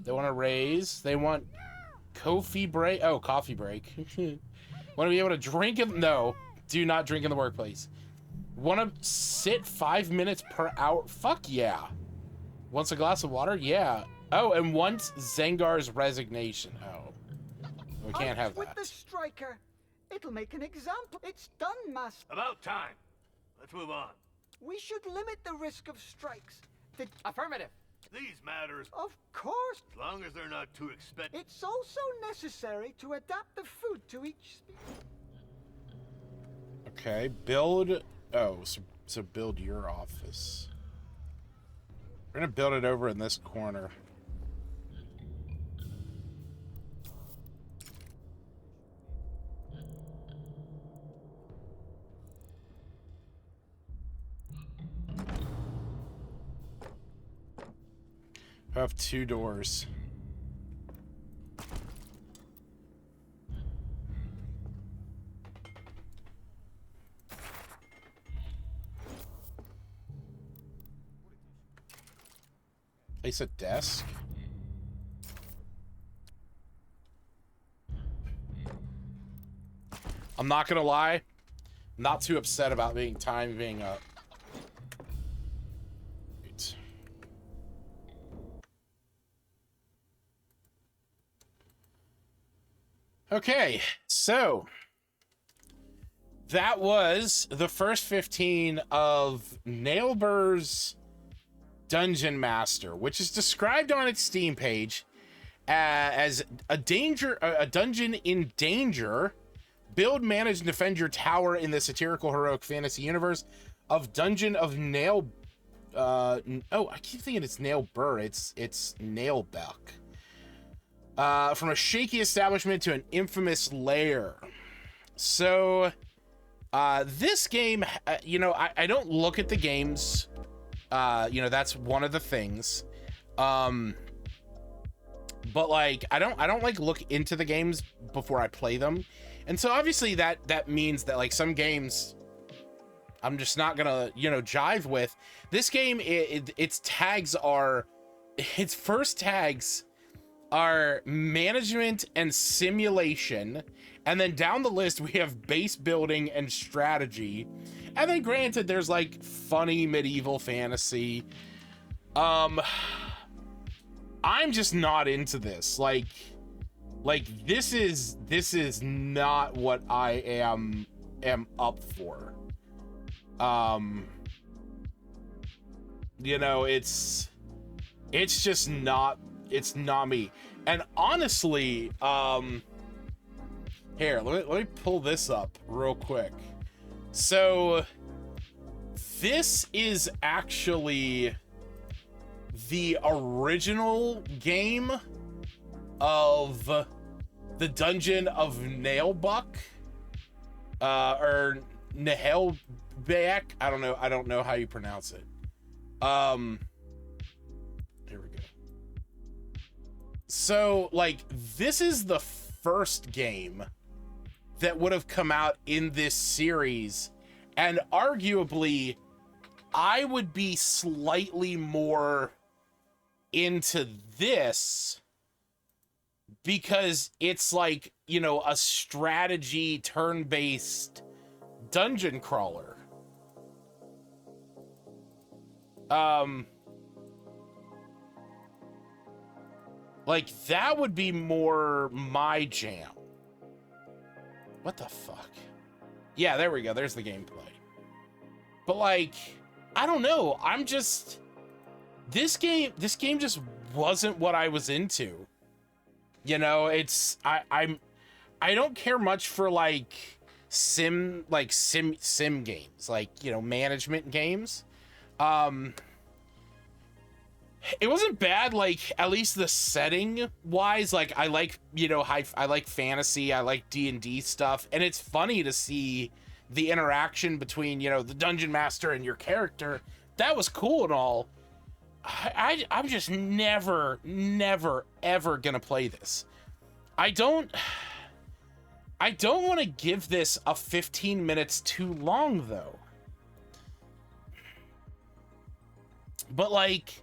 They want a raise. They want coffee break. Oh, coffee break. Want to be able to drink it? No, do not drink in the workplace. Want to sit 5 minutes per hour? Fuck yeah. Wants a glass of water? Yeah. Oh, and wants Zengar's resignation. Oh, we can't have With that. the striker. It'll make an example. It's done, Master. About time. Let's move on. We should limit the risk of strikes. Affirmative. These matters, Of course, as long as they're not too expensive. it's also necessary to adapt the food to each species. Okay, build. Oh, so build your office. We're gonna build it over in this corner. I have 2 doors. Place a desk. I'm not gonna lie. Not too upset about time being up. Right. Okay, so that was the first 15 of Naheulbeur's Dungeon Master, which is described on its Steam page as a dungeon in danger. Build, manage, and defend your tower in the satirical heroic fantasy universe of Dungeon of Nail. Oh, I keep thinking it's Naheulbeur. It's Naheulbeur. From a shaky establishment to an infamous lair. So, this game, you know, I don't look at the games. You know, that's one of the things. But like, I don't like look into the games before I play them. And so obviously that means that like some games I'm just not gonna, you know, jive with. This game, its first tags are management and simulation, and then down the list we have base building and strategy, and then granted there's like funny medieval fantasy. I'm just not into this. Like this is not what I am up for. You know, it's just not, it's not me. And honestly, here, let me pull this up real quick. So this is actually the original game of the Dungeon of Naheulbeur, or Naheulbeur. I don't know how you pronounce it. Here we go. So like, this is the first game that would have come out in this series, and arguably I would be slightly more into this because it's like, you know, a strategy turn-based dungeon crawler. Like that would be more my jam. What the fuck? Yeah, there we go. There's the gameplay. But like, I don't know. I'm just, this game just wasn't what I was into. You know, it's, I don't care much for like sim games, like, you know, management games. It wasn't bad, like, at least the setting wise. Like, I like, you know, I like fantasy, I like D&D stuff, and it's funny to see the interaction between, you know, the dungeon master and your character. That was cool and all. I'm just never ever gonna play this. I don't want to give this a 15 minutes too long though. But like,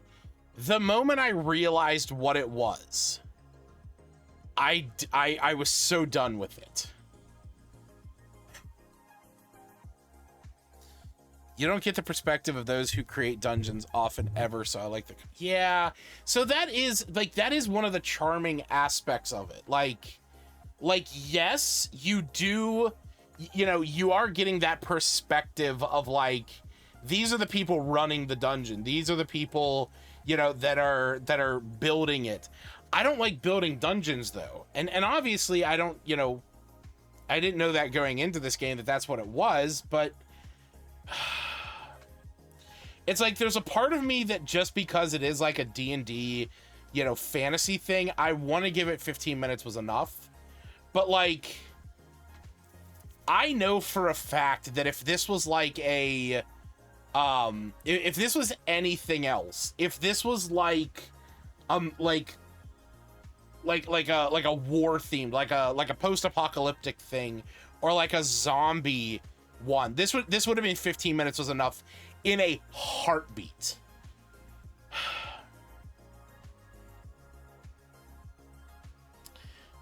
the moment I realized what it was, I was so done with it. You don't get the perspective of those who create dungeons often ever, so I like the... Yeah, so that is, like, that is one of the charming aspects of it. Like, yes, you do, you know, you are getting that perspective of, like, these are the people running the dungeon. These are the people, you know, that are building it. I don't like building dungeons, though. And obviously, I don't, you know, I didn't know that going into this game that that's what it was, but... It's like there's a part of me that just because it is like a D&D, you know, fantasy thing, I want to give it 15 minutes was enough. But like, I know for a fact that if this was like a, if this was anything else, if this was like a war themed, like a post-apocalyptic thing, or like a zombie one, this would have been 15 minutes was enough in a heartbeat.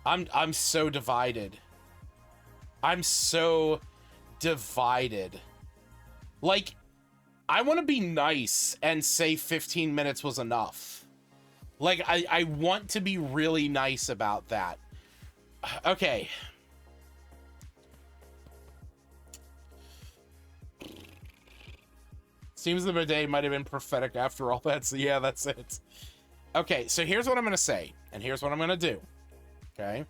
I'm so divided. I'm so divided. Like, I want to be nice and say 15 minutes was enough. Like, I want to be really nice about that. Okay. Seems the bidet might have been prophetic after all that, so yeah, that's it. Okay, so here's what I'm going to say, and here's what I'm going to do. Okay?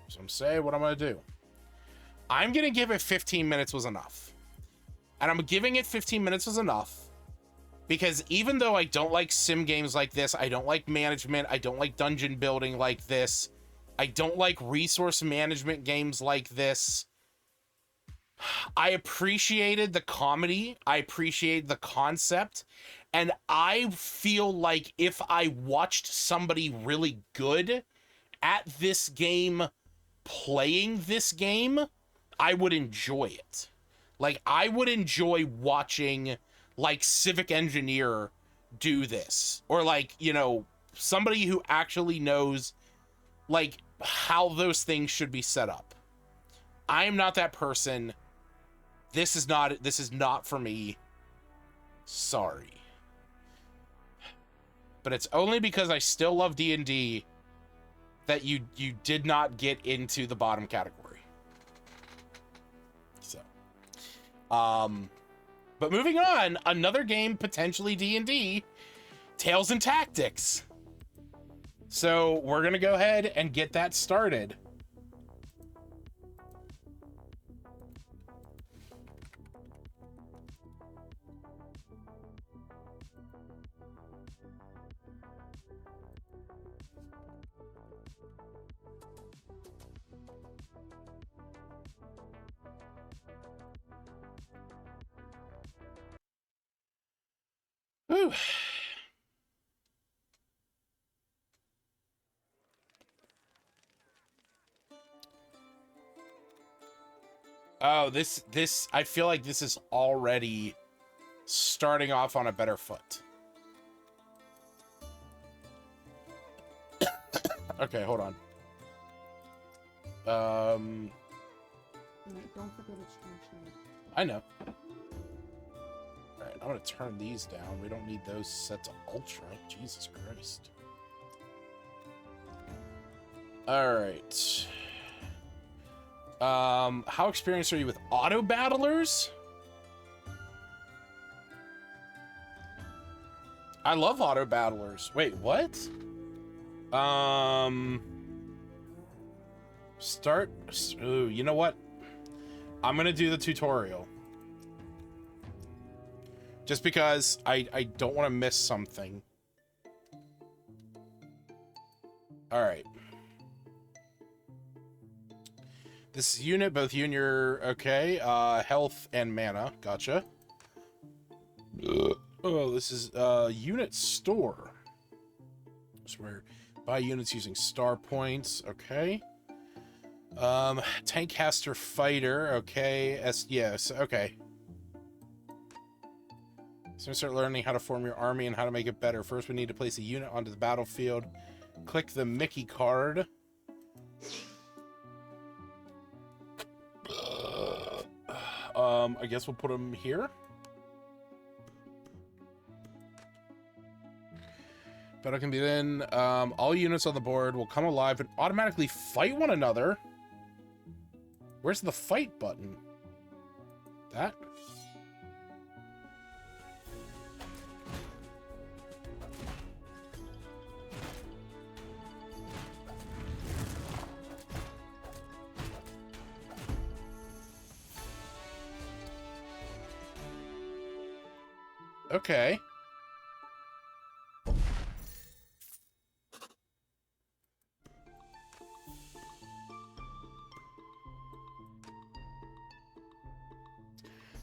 So I'm saying what I'm going to do. I'm going to give it 15 minutes was enough. And I'm giving it 15 minutes was enough because even though I don't like sim games like this, I don't like management, I don't like dungeon building like this, I don't like resource management games like this, I appreciated the comedy, I appreciate the concept, and I feel like if I watched somebody really good at this game playing this game, I would enjoy it. Like, I would enjoy watching, like, Civic Engineer do this. Or, like, you know, somebody who actually knows, like, how those things should be set up. I am not that person. This is not for me. Sorry. But it's only because I still love D&D that you did not get into the bottom category. So, but moving on, another game potentially D&D, Tales and Tactics. So we're gonna go ahead and get that started. Whew. Oh, this I feel like this is already starting off on a better foot. Okay, hold on. Don't forget it's transparent. I know. Alright, I'm gonna turn these down. We don't need those set to ultra. Jesus Christ. Alright. How experienced are you with auto battlers? I love auto battlers. Wait, what? Ooh, you know what? I'm gonna do the tutorial. Just because I don't want to miss something. Alright. This unit, both you and your, okay, health and mana, gotcha. Oh, this is, unit store. So we're buy units using star points, okay. Tank caster fighter, okay, yes, okay. So we start learning how to form your army and how to make it better. First, we need to place a unit onto the battlefield. Click the Mickey card. I guess we'll put him here. Battle can be then. All units on the board will come alive and automatically fight one another. Where's the fight button? That? Okay.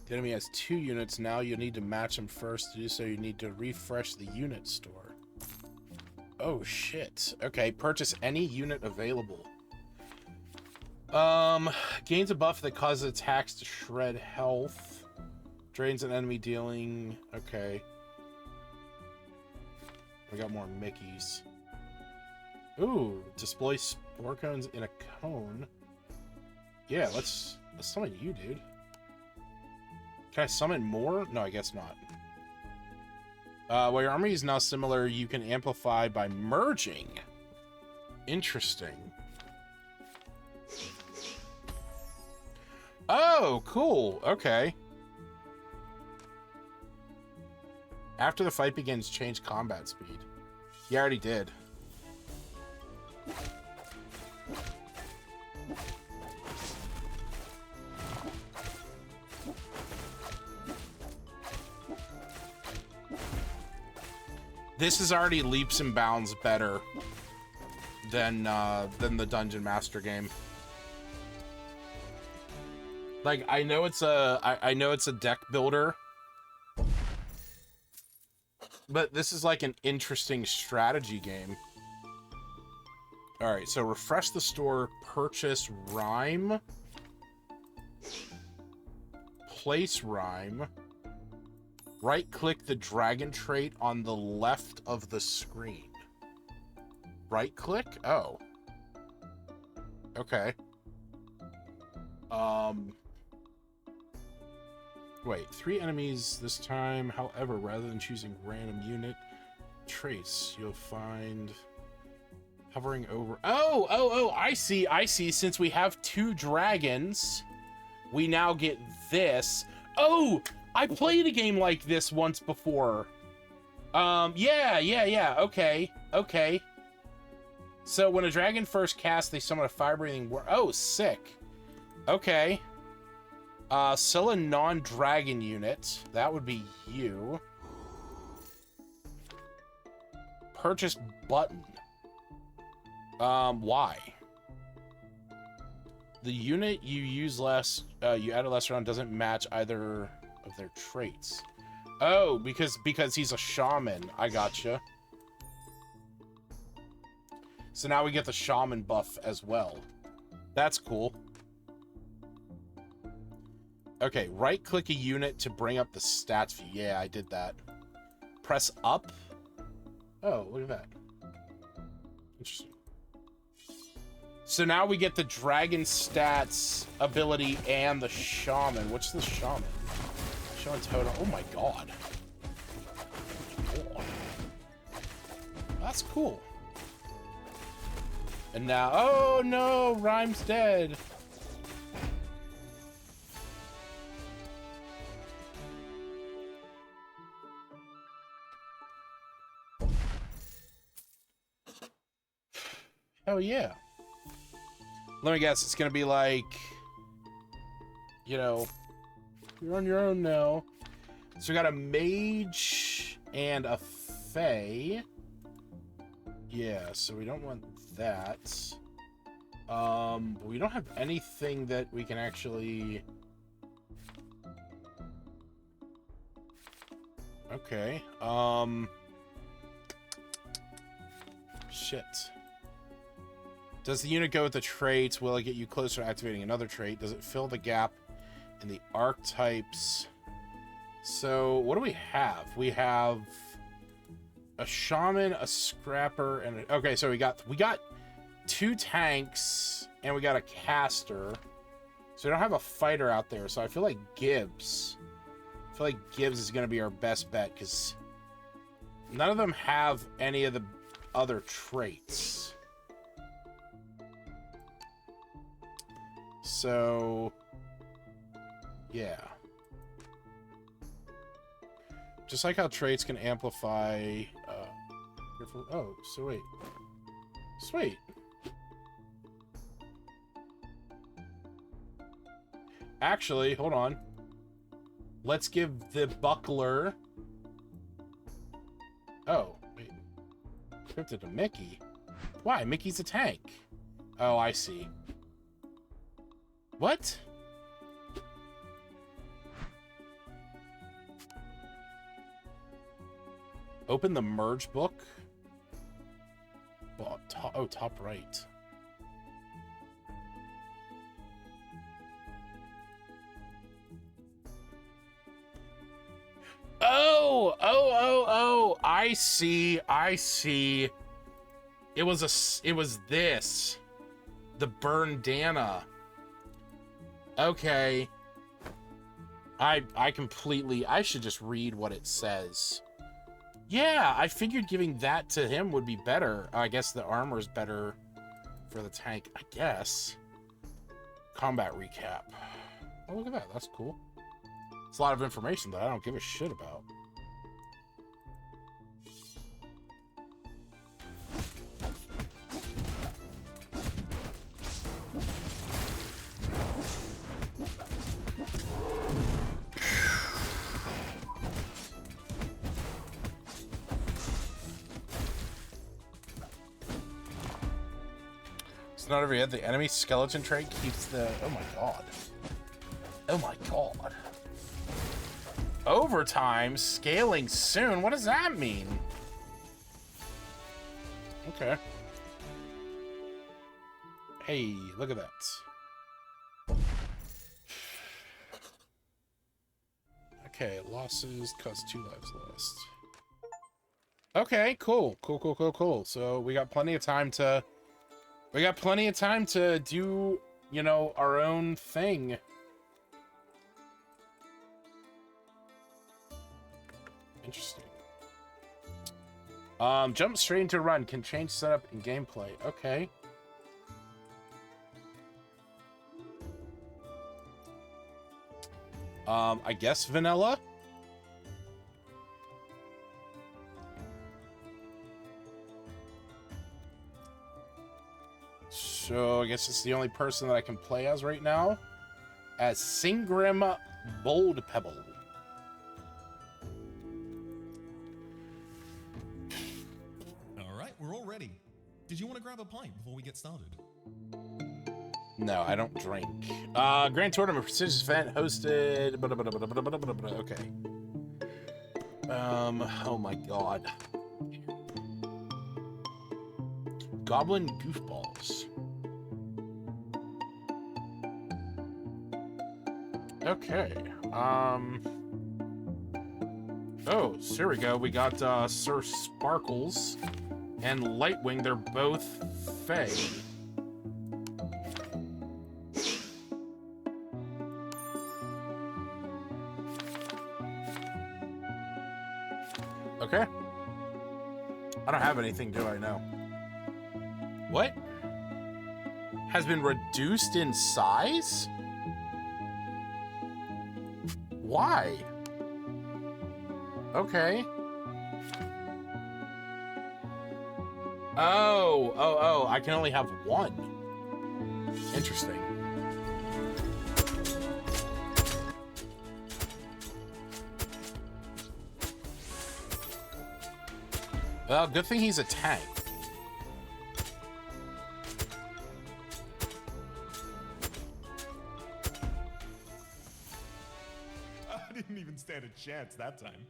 The enemy has 2 units now. You need to match them first. To do so, you need to refresh the unit store. Oh, shit. Okay, purchase any unit available. Gains a buff that causes attacks to shred health. Drains an enemy dealing... Okay. We got more Mickeys. Ooh, display spore cones in a cone. Yeah, let's summon you, dude. Can I summon more? No, I guess not. While your army is now similar, you can amplify by merging. Interesting. Oh, cool. Okay. After the fight begins, change combat speed. You already did. This is already leaps and bounds better than the Dungeon Master game. Like, I know it's a deck builder, but this is like an interesting strategy game. All right, so refresh the store, purchase rhyme, place rhyme, right-click the dragon trait on the left of the screen. Right-click? Oh. Okay. Wait, 3 enemies this time. However, rather than choosing random unit traits, you'll find hovering over. Oh, I see. Since we have 2 dragons, we now get this. Oh, I played a game like this once before. Yeah. Okay. So when a dragon first casts, they summon a fire-breathing oh, sick. Okay. Sell a non-dragon unit. That would be you. Purchase button. Why? The unit you use less, you added last round doesn't match either of their traits. Oh, because he's a shaman. I gotcha. So now we get the shaman buff as well. That's cool. Okay, right-click a unit to bring up the stats view. Yeah, I did that. Press up. Oh, look at that. Interesting. So now we get the dragon stats ability and the shaman. What's the shaman? Shaman totem. Oh my god. Oh. That's cool. And now, oh no, Rhyme's dead. Oh yeah. Let me guess, it's gonna be like, you know, you're on your own now. So we got a mage and a fae. Yeah, so we don't want that. But we don't have anything that we can actually. Okay. Shit. Does the unit go with the traits? Will it get you closer to activating another trait? Does it fill the gap in the archetypes? So, what do we have? We have a shaman, a scrapper, and a, okay, so we got 2 tanks, and we got a caster. So we don't have a fighter out there, so I feel like Gibbs. I feel like Gibbs is going to be our best bet, because none of them have any of the other traits. So, yeah. Just like how traits can amplify... oh, so wait. Sweet. Actually, hold on. Let's give the buckler... Oh, wait. Equipped to Mickey? Why? Mickey's a tank. Oh, I see. What? Open the merge book. Oh, top right. Oh, I see. It was this. The Burndana. Okay. I completely... I should just read what it says. Yeah, I figured giving that to him would be better. I guess the armor's better for the tank, I guess. Combat recap. Oh, look at that. That's cool. It's a lot of information that I don't give a shit about. It's not every hit. The enemy skeleton trait keeps the... Oh my god. Oh my god. Overtime scaling soon. What does that mean? Okay. Hey, look at that. Okay, losses cost 2 lives lost. Okay, cool. Cool. So we got plenty of time to... We got plenty of time to do, you know, our own thing. Interesting. Jump straight into run. Can change setup and gameplay. Okay. I guess vanilla? So I guess it's the only person that I can play as right now. As Singrim Bold Pebble. Alright, we're all ready. Did you want to grab a pint before we get started? No, I don't drink. Grand Tournament, prestigious event hosted. Okay. Oh my god. Goblin Goofballs. Okay. Oh, so here we go. We got Sir Sparkles and Lightwing. They're both Fae. Okay. I don't have anything, do I? No. What? Has been reduced in size? Why? Okay. Oh, I can only have one. Interesting. Well, good thing he's a tank. I didn't even stand a chance that time.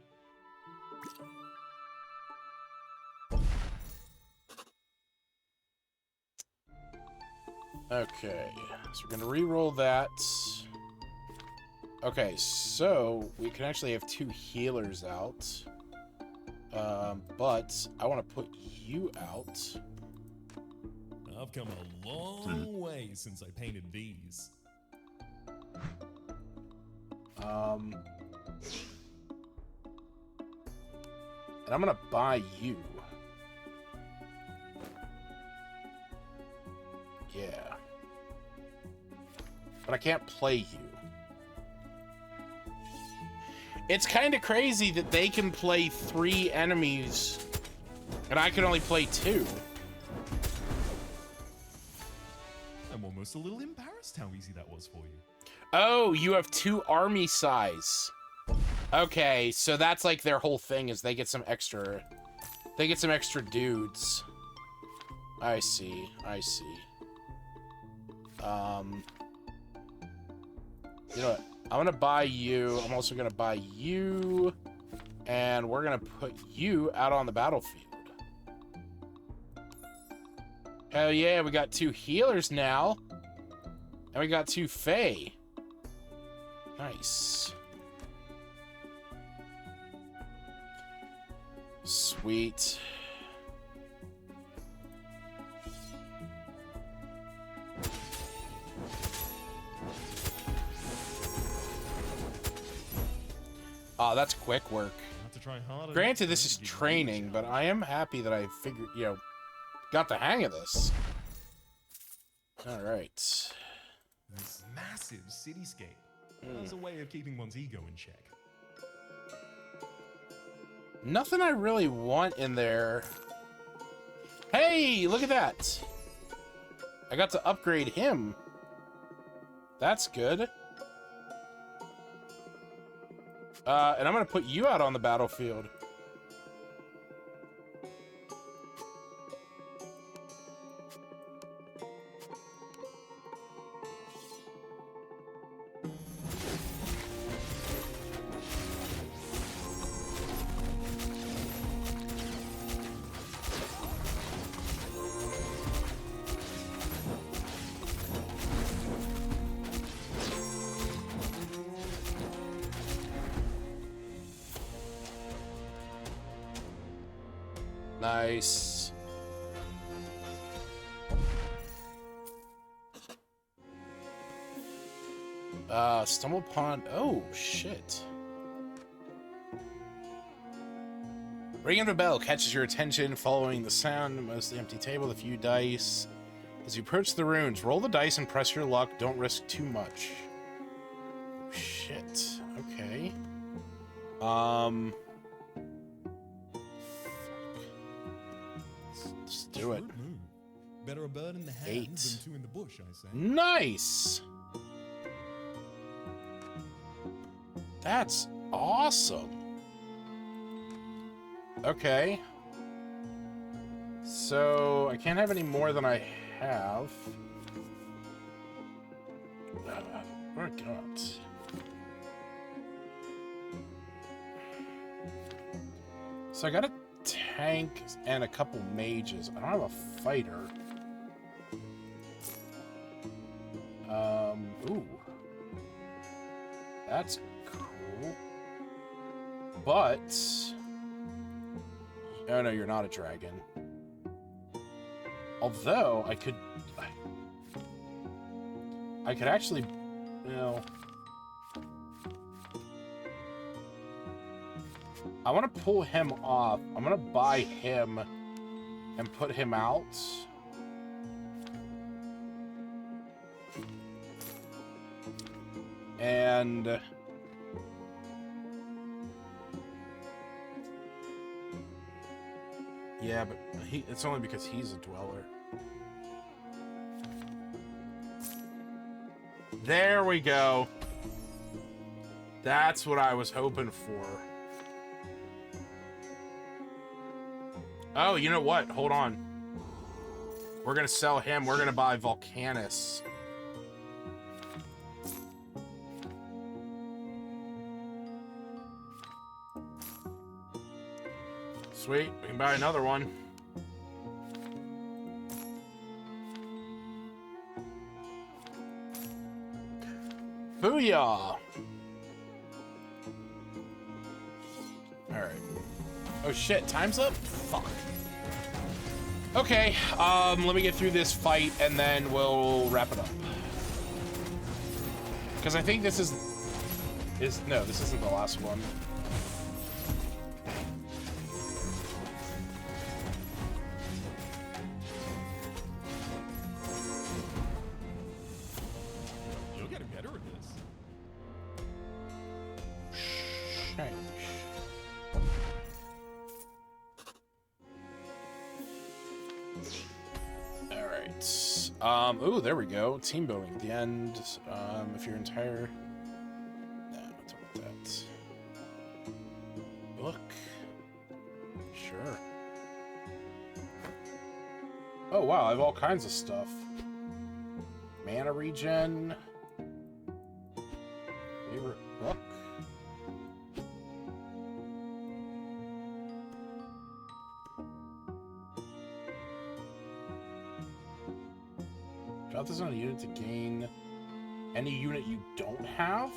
Okay, so we're gonna re-roll that. Okay, so we can actually have 2 healers out. But I want to put you out. I've come a long way since I painted these. And I'm gonna buy you. Yeah. But I can't play you. It's kind of crazy that they can play 3 enemies and I can only play 2. I'm almost a little embarrassed how easy that was for you. Oh, you have 2 army size. Okay, so that's like their whole thing is they get some extra dudes. I see. You know what? I'm gonna buy you. I'm also gonna buy you. And we're gonna put you out on the battlefield. Hell yeah, we got 2 healers now. And we got 2 Fae. Nice. Sweet. Oh, that's quick work. Have to try harder. Granted, this is training, but I am happy that I figured, got the hang of this. All right. This massive cityscape has a way of keeping one's ego in check. Nothing I really want in there. Hey, look at that. I got to upgrade him. That's good. And I'm going to put you out on the battlefield. Nice. Stumble upon... Oh, shit. Ringing of a bell catches your attention, following the sound, mostly empty table, a few dice. As you approach the ruins, roll the dice and press your luck. Don't risk too much. Shit. Okay. Let's do it. Good move. Better a bird in the hand 8. than 2 in the bush, I say. Nice. That's awesome. Okay. So I can't have any more than I have. What I got? So I got a tank and a couple mages. I don't have a fighter. Ooh. That's cool. But... Oh no, you're not a dragon. Although, I could actually, I want to pull him off. I'm going to buy him and put him out. And... Yeah, but it's only because he's a dweller. There we go. That's what I was hoping for. Oh, you know what? Hold on. We're gonna sell him. We're gonna buy Volcanus. Sweet, we can buy another one. Booyah! Alright. Oh shit, time's up? Fuck. Okay, let me get through this fight and then we'll wrap it up. Because I think this no, this isn't the last one. You're getting better at this. Alright. Ooh, there we go. Team building at the end. If your entire... Nah, what's up with that? Book. Sure. Oh, wow, I have all kinds of stuff. Mana regen. Favorite book. Drop this on a unit to gain any unit you don't have?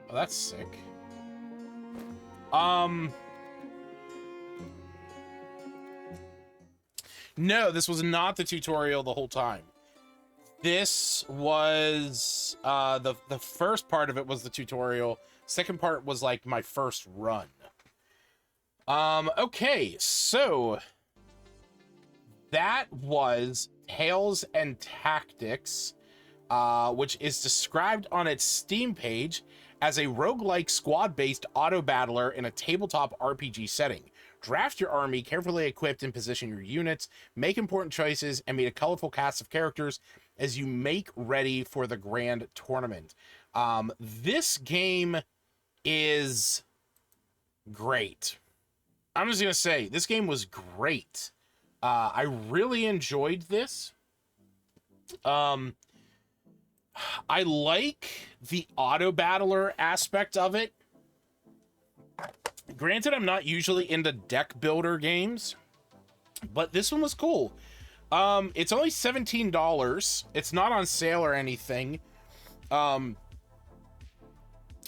Oh, that's sick. No, this was not the tutorial the whole time. This was the first part of it was the tutorial. Second part was like my first run. Okay, so that was Tales and Tactics, which is described on its Steam page as a roguelike squad-based auto-battler in a tabletop RPG setting. Draft your army, carefully equipped and position your units, make important choices, and meet a colorful cast of characters as you make ready for the grand tournament. This game is great. I'm just gonna say, this game was great. I really enjoyed this. I like the auto battler aspect of it. Granted, I'm not usually into deck builder games, but this one was cool. It's only $17. It's not on sale or anything. But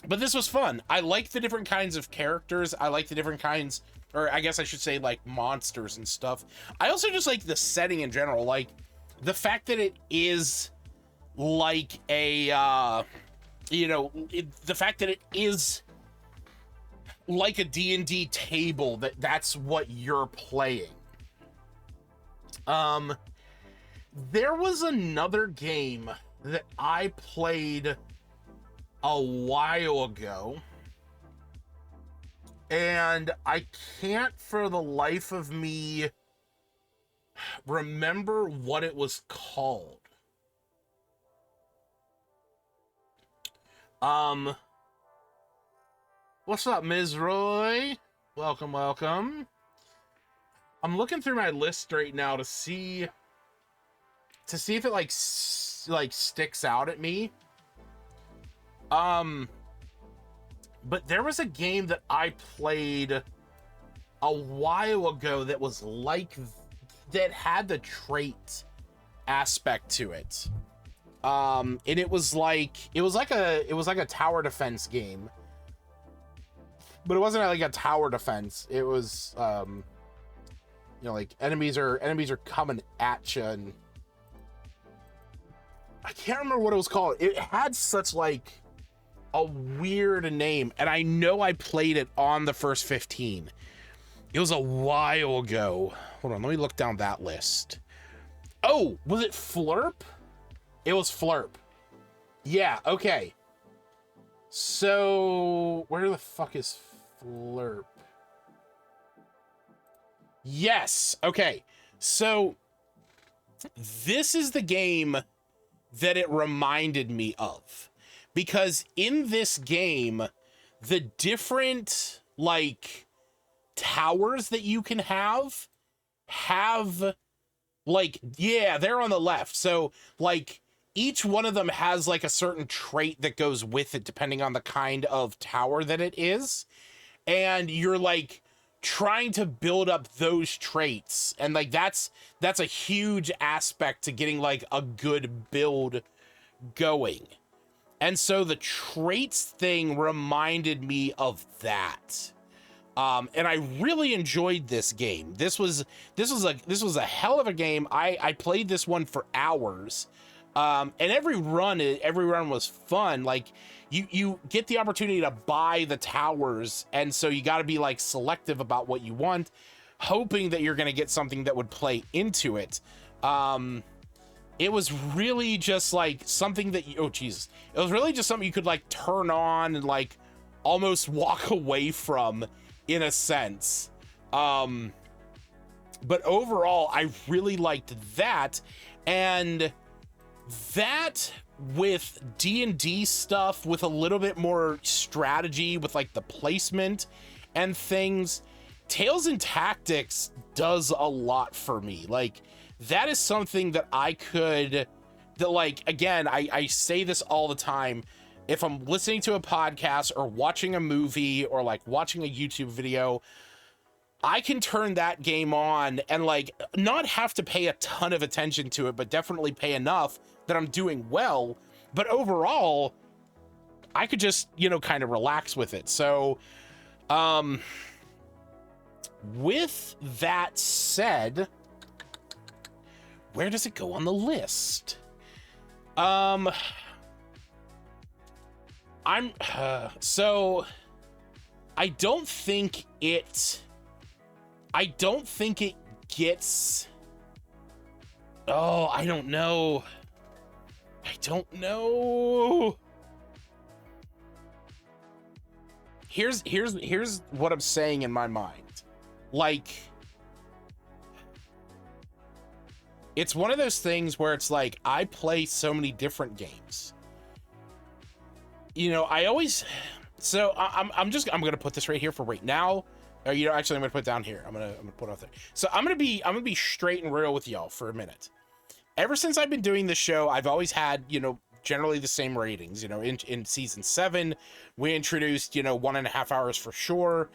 this was fun. I like the different kinds of characters. I like the different kinds, or I guess I should say like monsters and stuff. I also just like the setting in general. Like the fact that it is like a, the fact that it is like a D&D table, that's what you're playing. There was another game that I played a while ago, and I can't for the life of me remember what it was called. What's up, Ms. Roy? Welcome, welcome. I'm looking through my list right now to see if it like sticks out at me. But there was a game that I played a while ago that was like that had the trait aspect to it. And it was like a tower defense game. But it wasn't like a tower defense. It was like enemies are coming at you, and I can't remember what it was called. It had such like a weird name, and I know I played it on the first 15. It was a while ago. Hold on, let me look down that list. Oh, was it Flurp? It was Flurp. Yeah, okay. So, where the fuck is Flurp? Yes, okay. So, this is the game that it reminded me of. Because in this game, the different, like, towers that you can have, like, yeah, they're on the left. So, like, each one of them has, like, a certain trait that goes with it, depending on the kind of tower that it is. And you're, like, trying to build up those traits. And, like, that's a huge aspect to getting, like, a good build going. And so the traits thing reminded me of that. And I really enjoyed this game. This was a hell of a game. I played this one for hours. And every run was fun. Like you get the opportunity to buy the towers, and so you got to be like selective about what you want, hoping that you're going to get something that would play into it. It was really just like something that it was really just something you could like turn on and like almost walk away from in a sense. But overall, I really liked that. And that with D&D stuff, with a little bit more strategy, with like the placement and things, Tales and Tactics does a lot for me. Like, that is something that I say this all the time. If I'm listening to a podcast or watching a movie or like watching a YouTube video, I can turn that game on and like not have to pay a ton of attention to it, but definitely pay enough that I'm doing well. But overall, I could just, kind of relax with it. So, with that said, where does it go on the list? So I don't think it gets, oh, I don't know. Here's what I'm saying in my mind. Like, it's one of those things where it's like, I play so many different games. You know, I always, so I'm gonna put this right here for right now. Or, you know, actually I'm gonna put it down here. I'm gonna put it up there. So I'm gonna be straight and real with y'all for a minute. Ever since I've been doing this show, I've always had, you know, generally the same ratings. You know, in season 7, we introduced, you know, 1.5 hours for sure.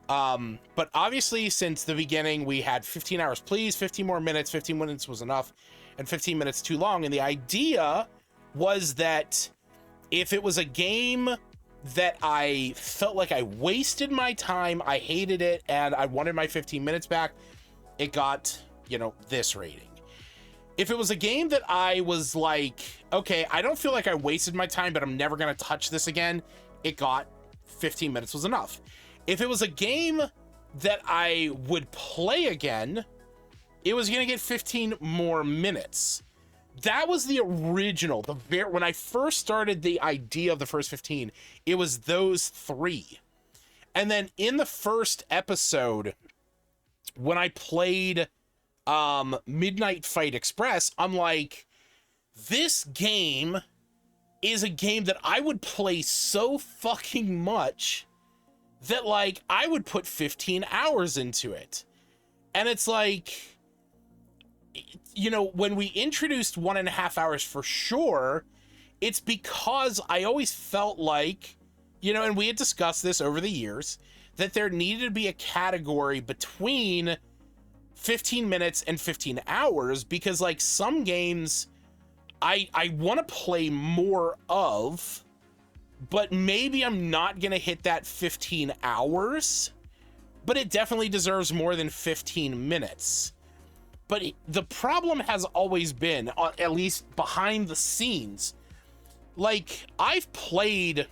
But obviously since the beginning, we had 15 hours, please, 15 more minutes, 15 minutes was enough, and 15 minutes too long. And the idea was that if it was a game that I felt like I wasted my time, I hated it, and I wanted my 15 minutes back, it got, you know, this rating. If it was a game that I was like, okay, I don't feel like I wasted my time, but I'm never going to touch this again, it got 15 minutes was enough. If it was a game that I would play again, it was going to get 15 more minutes. That was the original, when I first started the idea of the first 15, it was those 3. And then in the first episode, when I played Midnight Fight Express, I'm like, this game is a game that I would play so fucking much that, like, I would put 15 hours into it. And it's like, you know, when we introduced 1.5 hours for sure, it's because I always felt like, you know, and we had discussed this over the years, that there needed to be a category between 15 minutes and 15 hours, because, like, some games I want to play more of, but maybe I'm not going to hit that 15 hours, but it definitely deserves more than 15 minutes. But the problem has always been, at least behind the scenes, like, I've played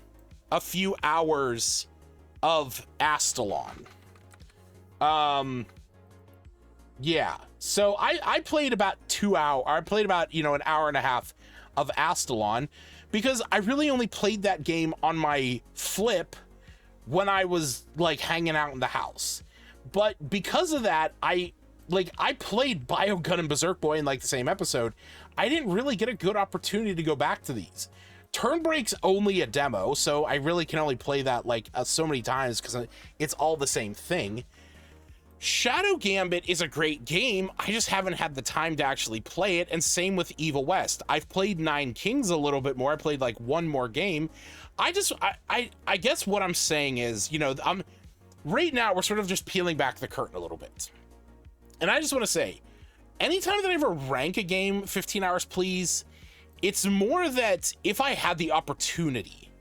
a few hours of Astalon. Yeah, so I played about 2 hours. I played about, you know, an hour and a half of Astalon, because I really only played that game on my flip when I was, like, hanging out in the house. But because of that, I played Biogun and Berserk Boy in, like, the same episode. I didn't really get a good opportunity to go back to these. Turnbreak's only a demo, so I really can only play that, like, so many times because it's all the same thing. Shadow Gambit is a great game. I just haven't had the time to actually play it, and same with Evil West. I've played Nine Kings a little bit more. I played, like, one more game. I guess what I'm saying is, you know, right now we're sort of just peeling back the curtain a little bit. And I just want to say, anytime that I ever rank a game 15 hours, please, it's more that if I had the opportunity,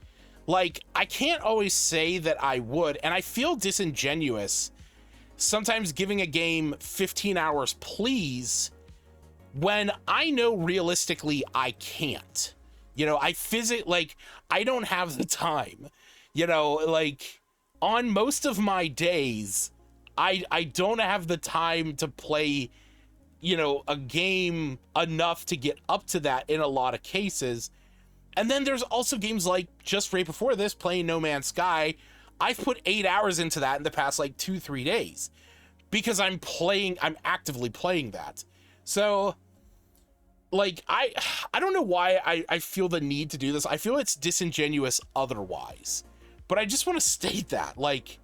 like, I can't always say that I would, and I feel disingenuous sometimes giving a game 15 hours, please, when I know realistically I can't. You know, I don't have the time. You know, like, on most of my days, I don't have the time to play, you know, a game enough to get up to that in a lot of cases. And then there's also games like, just right before this, playing No Man's Sky. I've put 8 hours into that in the past, like, 2-3 days, because I'm actively playing that. So, like, I don't know why I feel the need to do this. I feel it's disingenuous otherwise, but I just want to state that, like,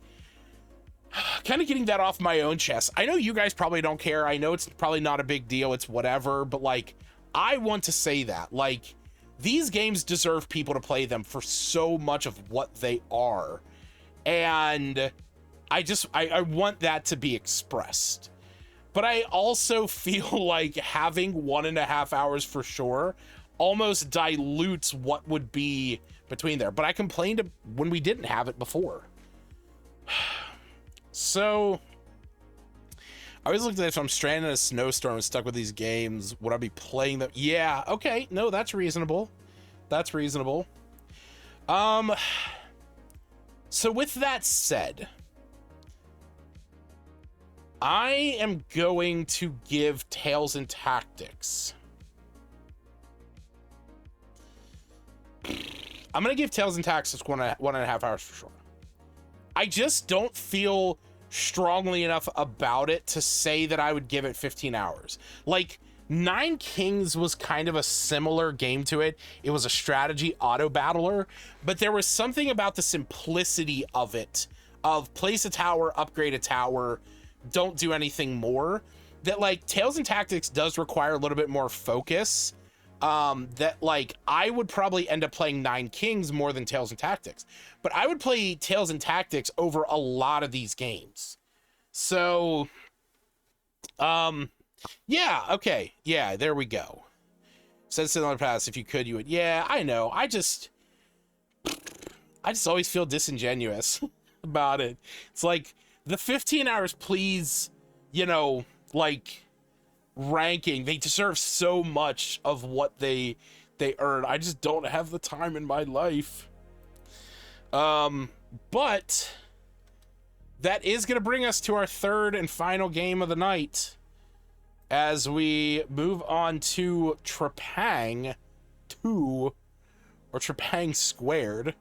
kind of getting that off my own chest. I know you guys probably don't care. I know it's probably not a big deal. It's whatever, but, like, I want to say that, like, these games deserve people to play them for so much of what they are. And I want that to be expressed. But I also feel like having 1.5 hours for sure almost dilutes what would be between there. But I complained when we didn't have it before. So I always looked at it, if I'm stranded in a snowstorm and stuck with these games, would I be playing them? Yeah, okay. No, that's reasonable. That's reasonable. So with that said, I am going to give Tales and Tactics. I'm going to give Tales and Tactics 1.5 hours for sure. I just don't feel strongly enough about it to say that I would give it 15 hours. Like, Nine Kings was kind of a similar game to it. It was a strategy auto battler, but there was something about the simplicity of it, of place a tower, upgrade a tower, don't do anything more, that like Tales and Tactics does require a little bit more focus. That like I would probably end up playing Nine Kings more than Tales and Tactics, but I would play Tales and Tactics over a lot of these games. So, yeah, okay, yeah, there we go. Says in the past, if you could, you would. Yeah, I know. I just always feel disingenuous about it. It's like the 15 hours, please, you know, like ranking, they deserve so much of what they earn. I just don't have the time in my life. But that is going to bring us to our third and final game of the night as we move on to Trepang2, or Trepang squared.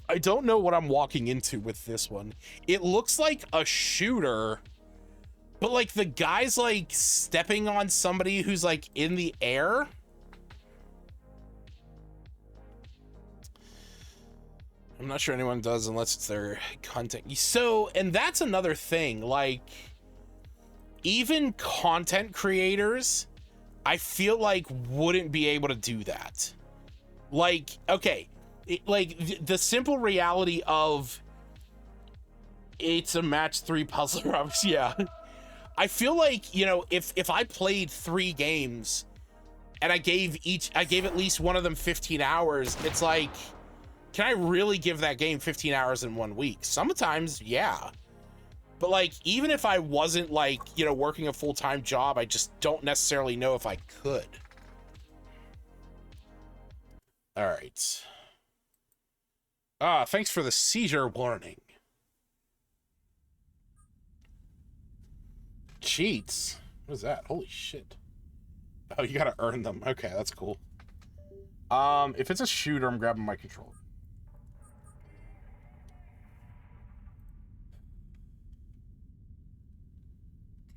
I don't know what I'm walking into with this one. It looks like a shooter, but like the guy's like stepping on somebody who's like in the air. I'm not sure anyone does unless it's their content. So, and that's another thing, like even content creators, I feel like wouldn't be able to do that. Like, okay, the simple reality of it's a match 3 puzzler ups. Yeah. I feel like, you know, if I played 3 games and I gave at least one of them 15 hours, it's like, can I really give that game 15 hours in 1 week? Sometimes, yeah. But like, even if I wasn't like, you know, working a full-time job, I just don't necessarily know if I could. All right. Thanks for the seizure warning. Cheats? What is that? Holy shit. Oh, you gotta earn them. Okay, that's cool. If it's a shooter, I'm grabbing my controller.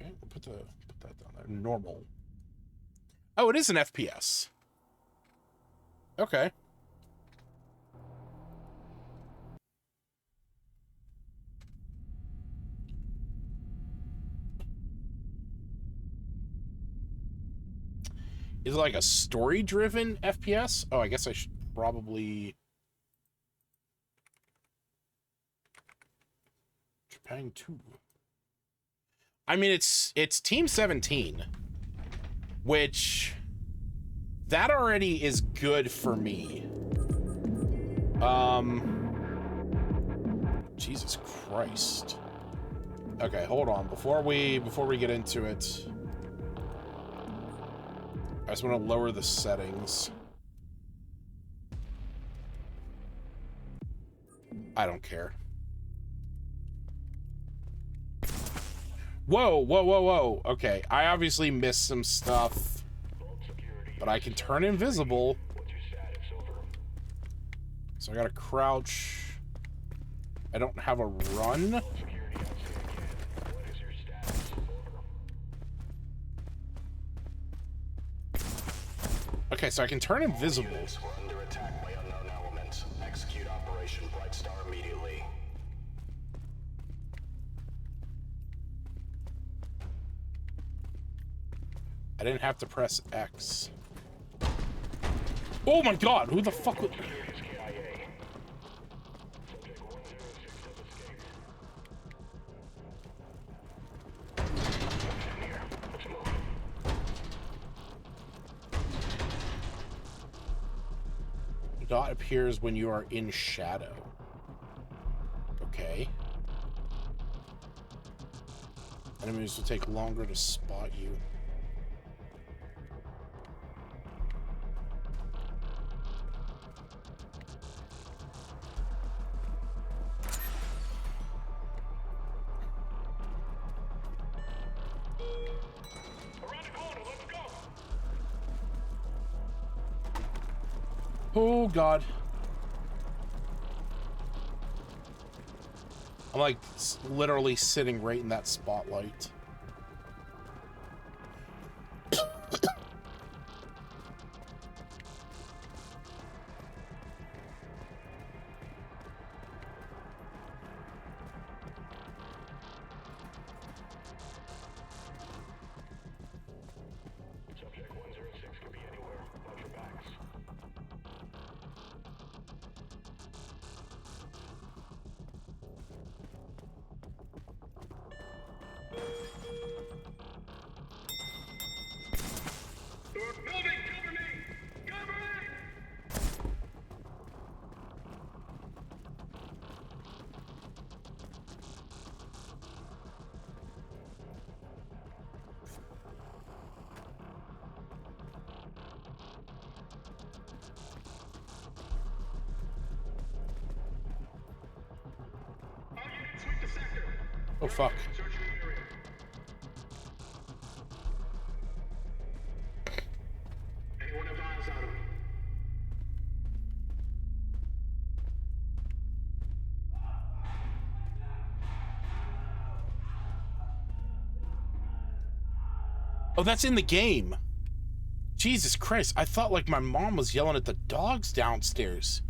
Okay, we'll put that down there. Normal. Oh, it is an FPS. Okay. Is it like a story-driven FPS? Oh, I guess I should probably... Trepang2. I mean, it's Team 17, which that already is good for me. Jesus Christ. Okay, hold on. Before we get into it, I just want to lower the settings. I don't care. Whoa, whoa, whoa, whoa. Okay, I obviously missed some stuff, but I can turn invisible. So I gotta crouch. I don't have a run. Okay, so I can turn invisible. We're under attack by unknown elements. Execute Operation Bright Star immediately. I didn't have to press X. Oh my god, who the fuck would... Dot appears when you are in shadow. Okay. Enemies will take longer to spot you. Around the corner, let's go! Oh, God. I'm like literally sitting right in that spotlight. Subject 106 could be anywhere. Watch your backs. Building, cover me! Cover me! All units, sweep the sector. Oh, fuck. Search the area. Anyone have eyes on him? Oh, that's in the game. Jesus Christ. I thought like my mom was yelling at the dogs downstairs.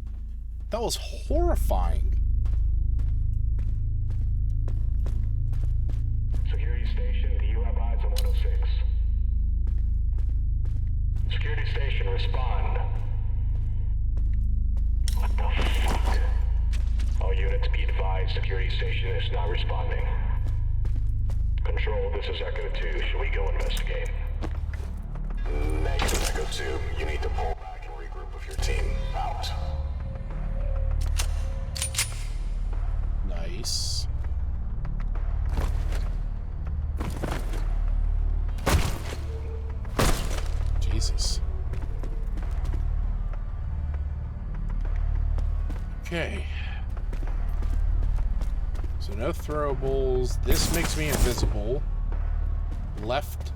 That was horrifying. Security station, do you have eyes on 106? Security station, respond. What the fuck? All units be advised, security station is not responding. Control, this is Echo 2. Should we go investigate? Negative, Echo 2. You need to pull back and regroup with your team. Out. Nice. Jesus. Okay. So no throwables. This makes me invisible. Left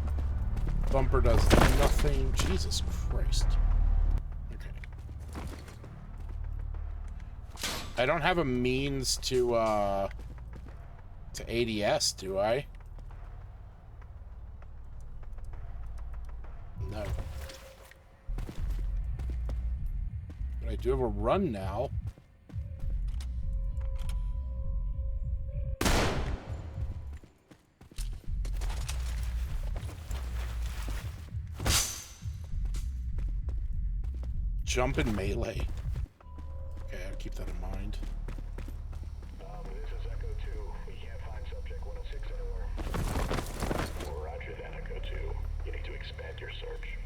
bumper does nothing. Jesus Christ. Okay. I don't have a means to ADS, do I? No. But I do have a run now. Jump in melee. Okay, I'll keep that in mind. This is Echo 2. We can't find subject 106 anywhere. Roger that, Echo 2. You need to expand your search.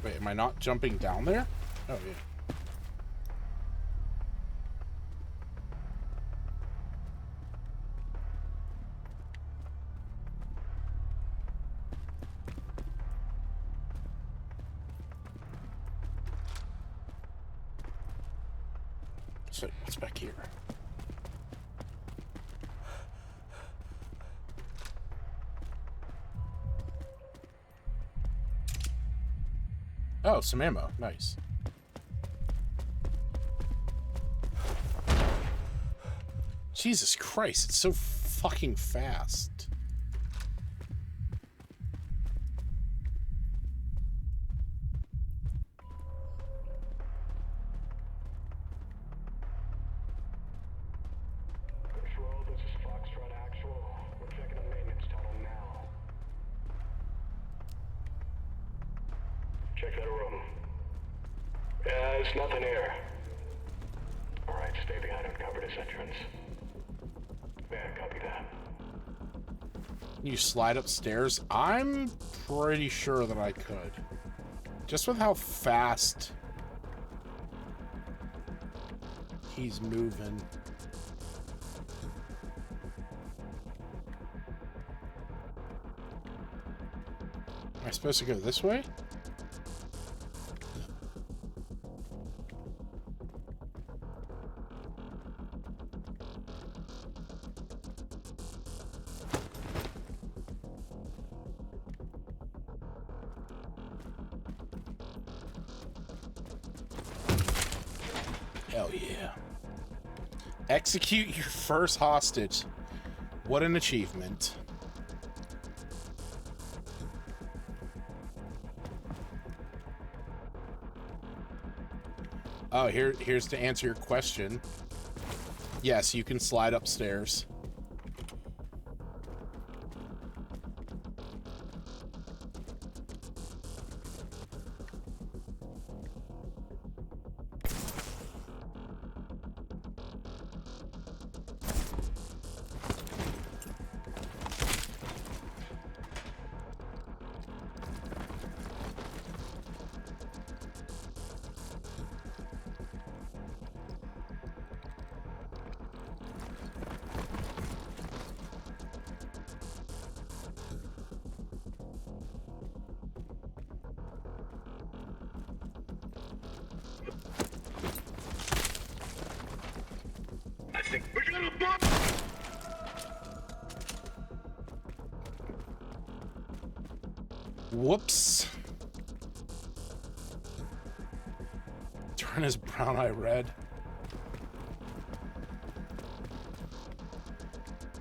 Wait, am I not jumping down there? Oh, yeah. So, what's back here? Oh, some ammo. Nice. Jesus Christ, it's so fucking fast. Control, this is Foxtrot Actual. We're checking the maintenance tunnel now. Check that room. There's nothing here. Alright, stay behind and cover this entrance. Man, copy that. You slide upstairs? I'm pretty sure that I could. Just with how fast he's moving. Am I supposed to go this way? Hell yeah. Execute your first hostage. What an achievement. Oh, here's to answer your question. Yes, you can slide upstairs. I think we got a bomb. Whoops. Turn his brown eye red.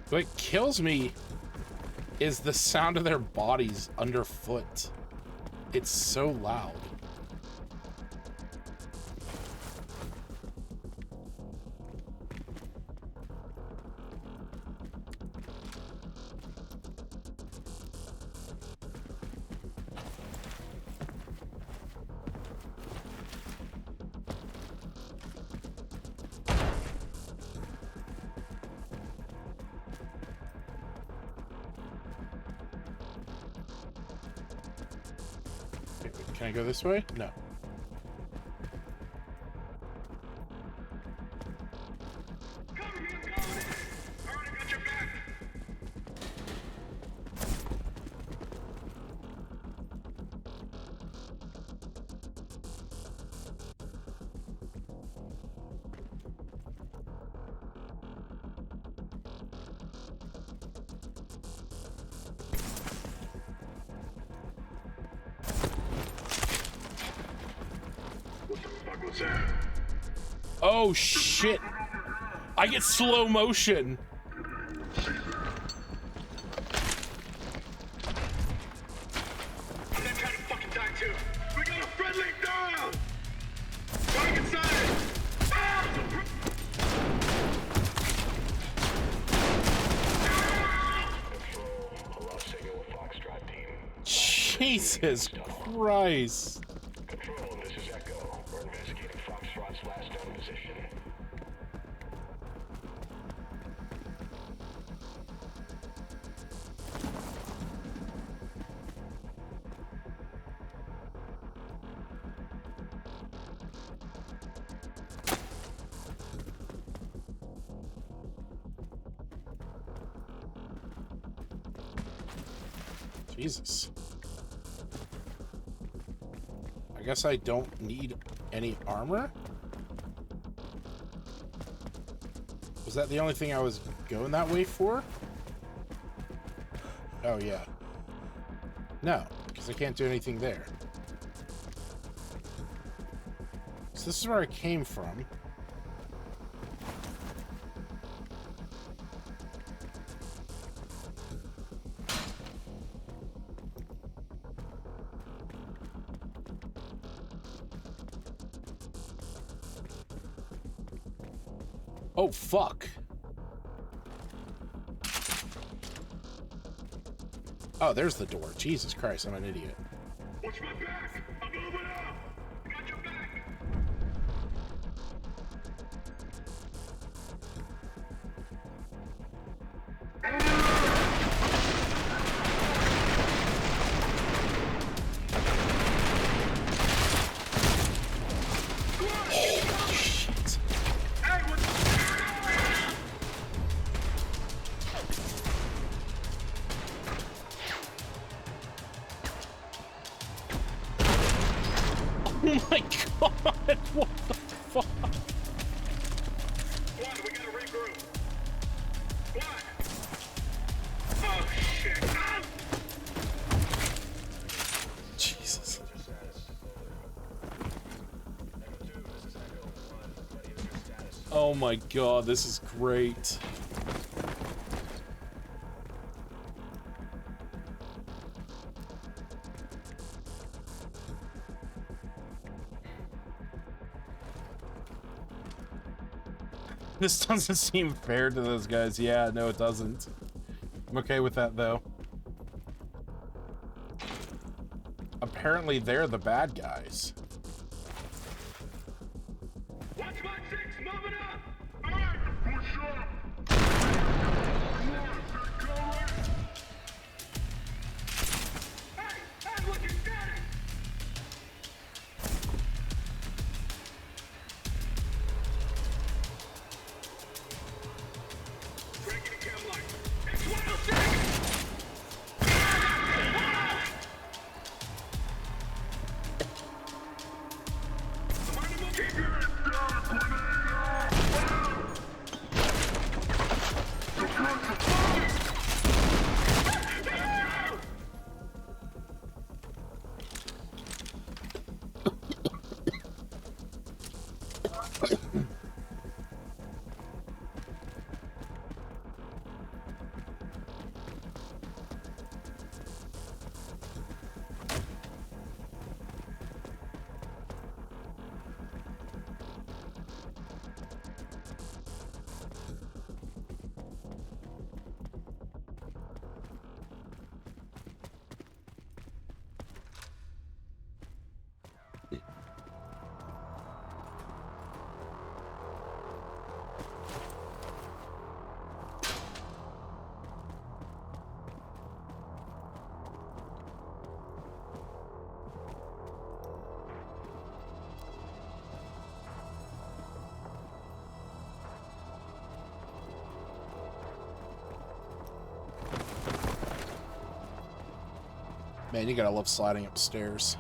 What kills me is the sound of their bodies underfoot. It's so loud. Can I go this way? No. Cover me, I'm going in. I already got your back. What the fuck was that? Oh shit! I get slow motion. I'm not trying to fucking die too. We got a friendly down. Target sighted. Ah! Control, a lost signal with Foxtrot team. Jesus Christ. Control, this is Echo. We're investigating Foxtrot's last known position. Jesus. I guess I don't need any armor? Was that the only thing I was going that way for? Oh, yeah. No, because I can't do anything there. So this is where I came from. Oh, fuck. Oh, there's the door. Jesus Christ, I'm an idiot. Watch my back. I'm moving up. I got your back. my god, what the fuck? Squad, we gotta regroup. Squad! Oh, shit. Ah! Jesus. Oh my god, this is great. This doesn't seem fair to those guys. Yeah, no, it doesn't. I'm okay with that, though. Apparently, they're the bad guys. Watch my six, moving up! Alright, push up! Hey, look, you got it! Breaking the cam light. It's 106! I'm on the move. Keep your head down, Man, you gotta love sliding upstairs.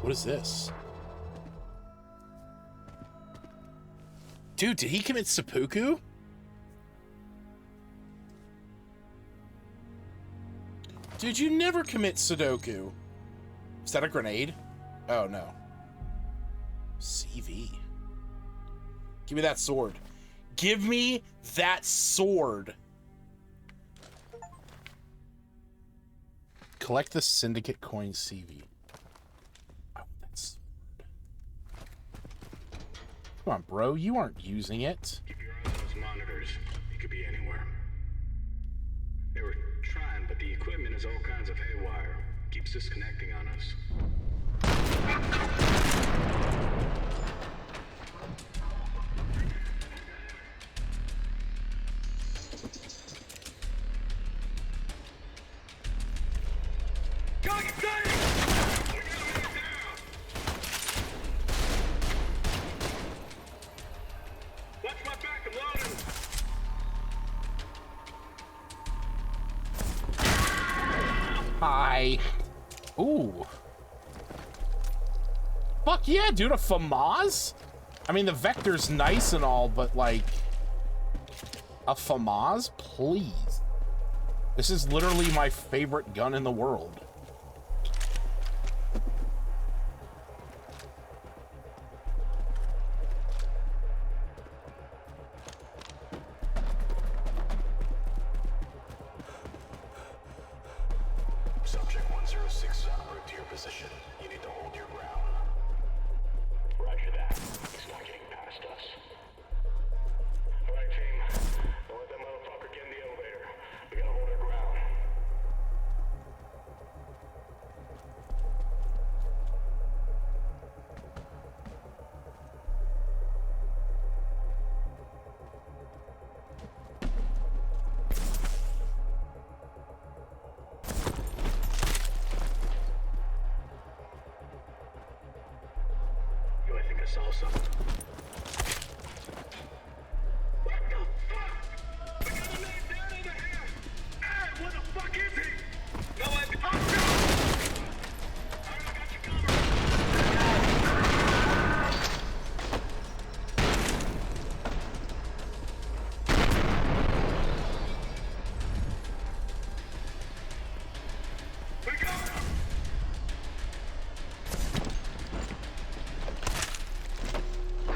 What is this? Dude, did he commit seppuku? Dude, you never commit Sudoku. Is that a grenade? Oh, no. CV. Give me that sword. Give me that sword. Collect the syndicate coin CV. I want that sword. Come on, bro. You aren't using it. Keep your eyes on those monitors. It could be anywhere. They were trying, but the equipment is all kinds of haywire. Keeps disconnecting on us. Watch my back, I'm loading. Hi. Ooh. Fuck yeah, dude, a FAMAS? I mean, the vector's nice and all, but like... A FAMAS? Please. This is literally my favorite gun in the world. Subject 106 is en route to your position. You need to hold your ground. Roger that. He's not getting past us. Alright, team. Don't let that motherfucker get in the elevator. We gotta hold our ground. Yo, I think I saw something.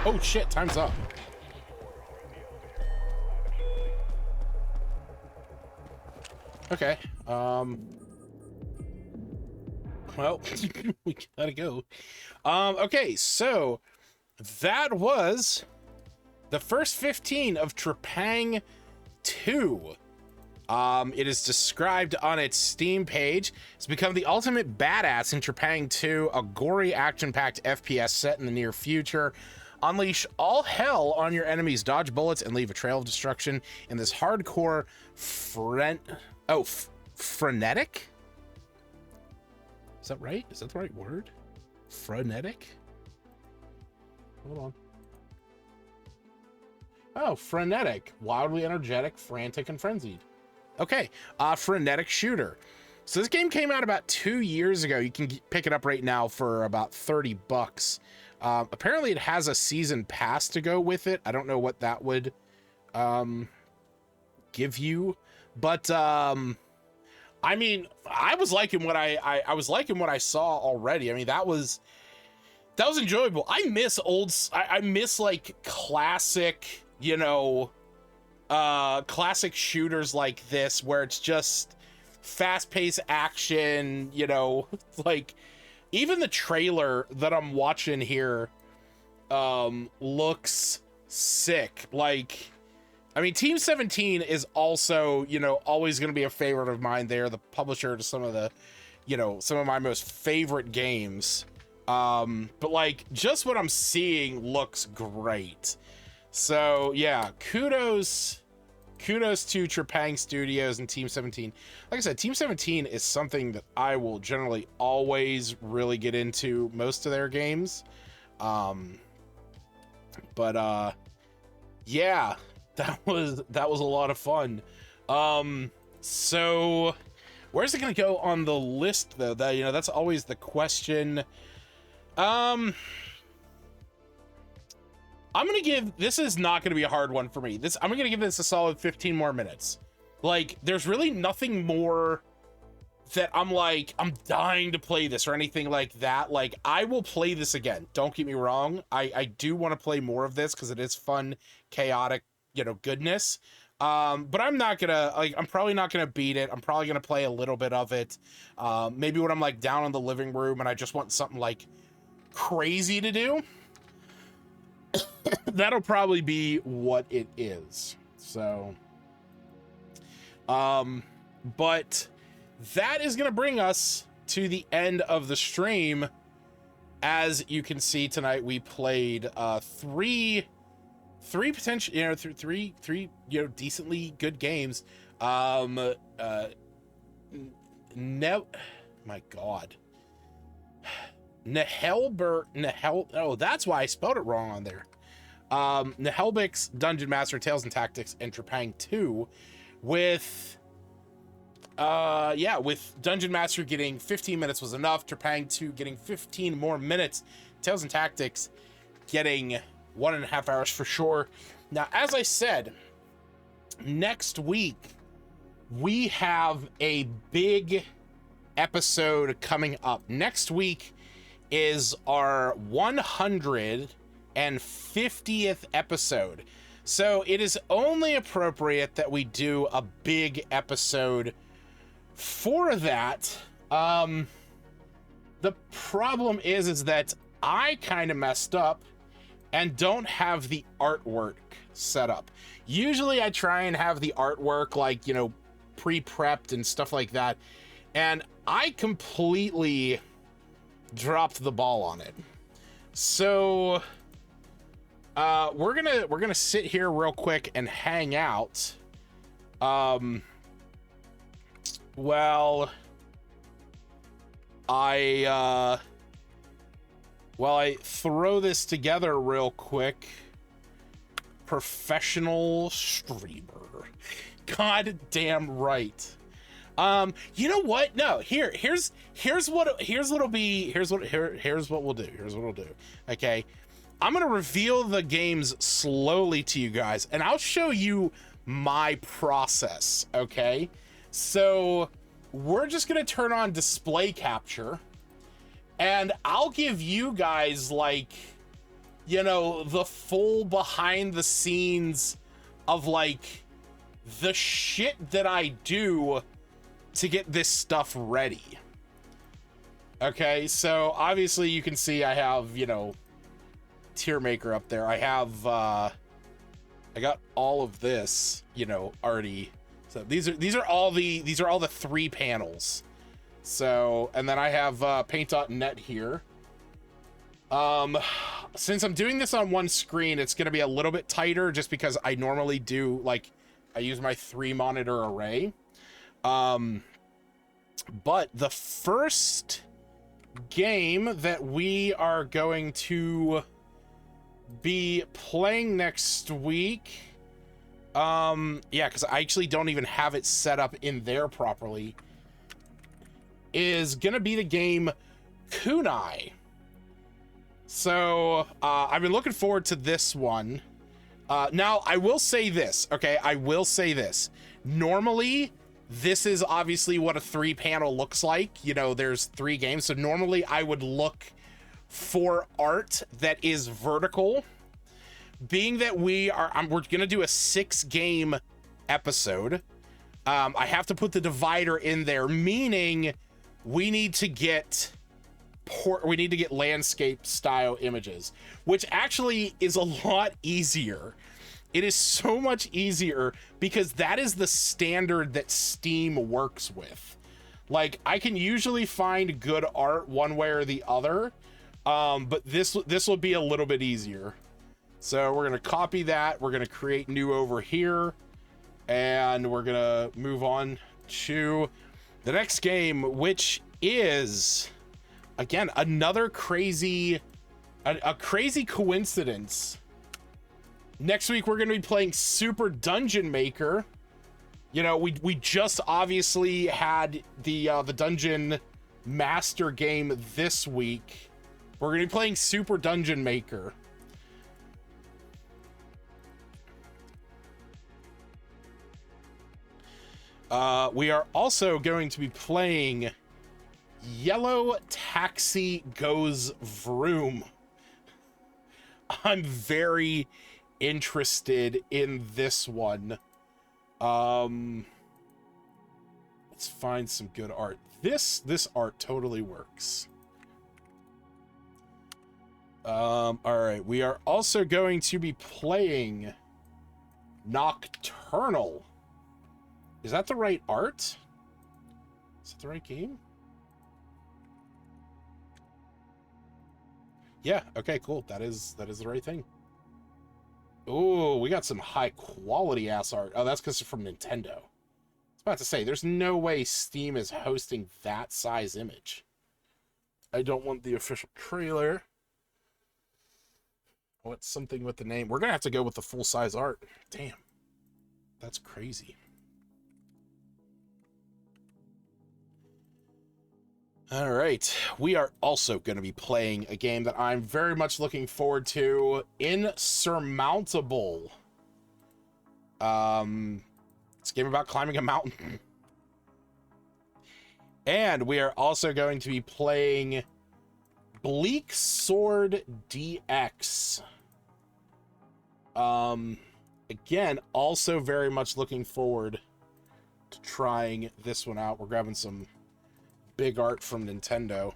Oh shit, time's up. Okay. Well, we gotta go. Okay, so that was the first 15 of Trepang2. It is described on its Steam page. It's become the ultimate badass in Trepang2, a gory, action-packed FPS set in the near future. Unleash all hell on your enemies, dodge bullets, and leave a trail of destruction in this hardcore frenetic? Is that right? Is that the right word? Frenetic? Hold on. Oh, frenetic. Wildly energetic, frantic, and frenzied. Okay, frenetic shooter. So this game came out about 2 years ago. You can pick it up right now for about 30 bucks. Apparently it has a season pass to go with it. I don't know what that would give you, but I mean, I was liking what I was liking what I saw already. I mean, that was enjoyable. I miss I miss like classic, you know, classic shooters like this where it's just fast-paced action, you know, like even the trailer that I'm watching here looks sick. Like, I mean, Team 17 is also, you know, always going to be a favorite of mine. They're the publisher to some of the, you know, some of my most favorite games. But like, just what I'm seeing looks great. So yeah, kudos to Trepang Studios and Team 17. Like I said, Team 17 is something that I will generally always really get into most of their games. Yeah, that was a lot of fun. So where's it gonna go on the list though? That, you know, that's always the question. I'm gonna give, this is not gonna be a hard one for me. I'm gonna give this a solid 15 more minutes. Like, there's really nothing more that I'm like, I'm dying to play this or anything like that. Like, I will play this again. Don't get me wrong. I do want to play more of this because it is fun, chaotic, you know, goodness. But I'm not gonna, like, I'm probably not gonna beat it. I'm probably gonna play a little bit of it. Maybe when I'm like down in the living room and I just want something like crazy to do. That'll probably be what it is. So, but that is going to bring us to the end of the stream. As you can see tonight, we played three potential, you know, three, you know, decently good games. My God. Naheulbeur, oh, that's why I spelled it wrong on there. Naheulbeur's Dungeon Master Tales and Tactics and Trepang2 with with Dungeon Master getting 15 minutes was enough, Trepang2 getting 15 more minutes, Tales and Tactics getting 1.5 hours for sure. Now, as I said, next week we have a big episode coming up. Next week is our 150th episode. So it is only appropriate that we do a big episode for that. The problem is that I kind of messed up and don't have the artwork set up. Usually I try and have the artwork, like, you know, pre-prepped and stuff like that. And I completely dropped the ball on it. So we're gonna sit here real quick and hang out while I throw this together real quick. Professional streamer, god damn right. You know what? No, here's what we'll do. Okay. I'm going to reveal the games slowly to you guys and I'll show you my process. Okay. So we're just going to turn on display capture and I'll give you guys like you know, the full behind the scenes of like the shit that I do to get this stuff ready. Okay, so obviously you can see I have, you know, tier maker up there. I have I got all of this, you know, already. So these are all the 3 panels. So, and then I have paint.net here. Since I'm doing this on one screen, it's going to be a little bit tighter just because I normally do, like, I use my 3 monitor array. But the first game that we are going to be playing next week, yeah, because I actually don't even have it set up in there properly, is gonna be the game Kunai. So I've been looking forward to this one. Now I will say this, okay? I will say this. Normally, this is obviously what a 3-panel looks like. You know, there's 3 games. So normally I would look for art that is vertical. Being that we're gonna do a 6-game episode, I have to put the divider in there, meaning we need to get landscape style images, which actually is a lot easier. It is so much easier because that is the standard that Steam works with. Like, I can usually find good art one way or the other, but this will be a little bit easier. So we're gonna copy that. We're gonna create new over here, and we're gonna move on to the next game, which is, again, another crazy coincidence. Next week we're going to be playing Super Dungeon Maker. You know, we just obviously had the Dungeon Master game this week. We're going to be playing Super Dungeon Maker. We are also going to be playing Yellow Taxi Goes Vroom. I'm very interested in this one. Let's find some good art. This art totally works. All right, we are also going to be playing Nocturnal. Is that the right art? Is that the right game? Yeah, okay, cool. That is the right thing. Oh, we got some high quality ass art. Oh, that's because it's from Nintendo. I was about to say, there's no way Steam is hosting that size image. I don't want the official trailer. What's something with the name? We're gonna have to go with the full size art. Damn. That's crazy. All right, we are also going to be playing a game that I'm very much looking forward to, Insurmountable. It's a game about climbing a mountain. And we are also going to be playing Bleak Sword DX. Again, also very much looking forward to trying this one out. We're grabbing some big art from Nintendo.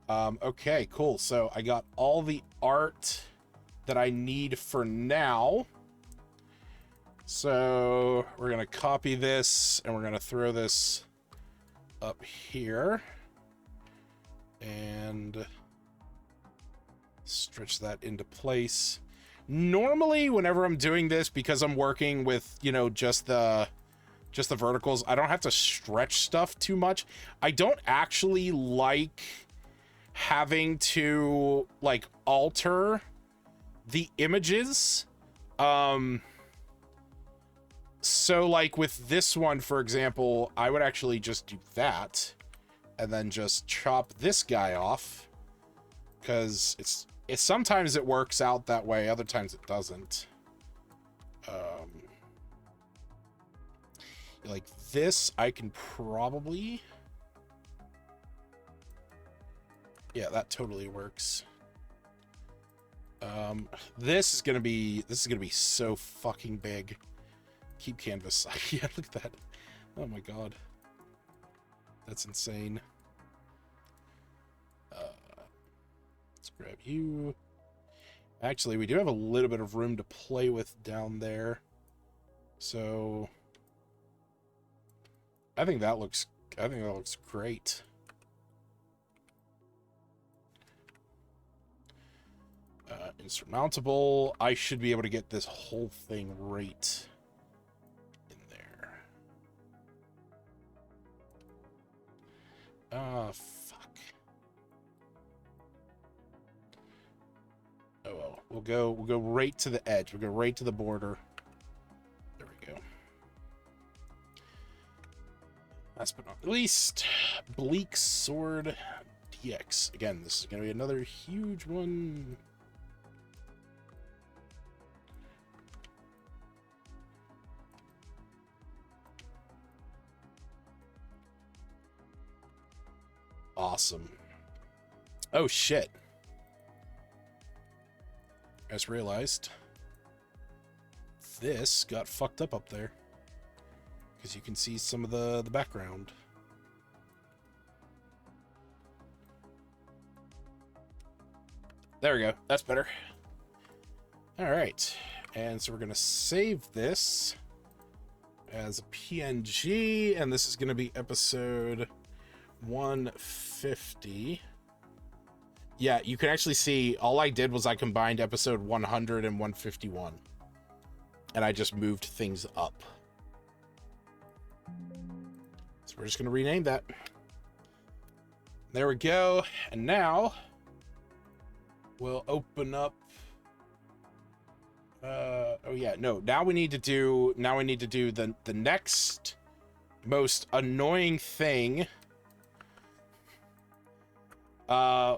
Okay, cool. So I got all the art that I need for now. So we're gonna copy this and we're gonna throw this up here and stretch that into place. Normally, whenever I'm doing this, because I'm working with, you know, just the verticals, I don't have to stretch stuff too much. I don't actually like having to, like, alter the images. So, like, with this one, for example, I would actually just do that and then just chop this guy off, because it's sometimes it works out that way, other times it doesn't. Like this, I can probably... Yeah, that totally works. This is gonna be so fucking big. Keep canvas. Yeah, look at that. Oh my god. That's insane. Let's grab you. Actually, we do have a little bit of room to play with down there. So I think that looks great. Insurmountable. I should be able to get this whole thing right in there. Fuck. Oh well. We'll go right to the edge. We'll go right to the border. There we go. Last but not least, Bleak Sword DX. Again, this is gonna be another huge one. Awesome. Oh shit. I just realized this got fucked up there. Because you can see some of the background. There we go. That's better. Alright. And so we're going to save this as a PNG. And this is going to be episode 150. Yeah, you can actually see all I did was I combined episode 100 and 151. And I just moved things up. So we're just going to rename that. There we go. And now we'll open up. Oh yeah, no. Now we need to do the next most annoying thing.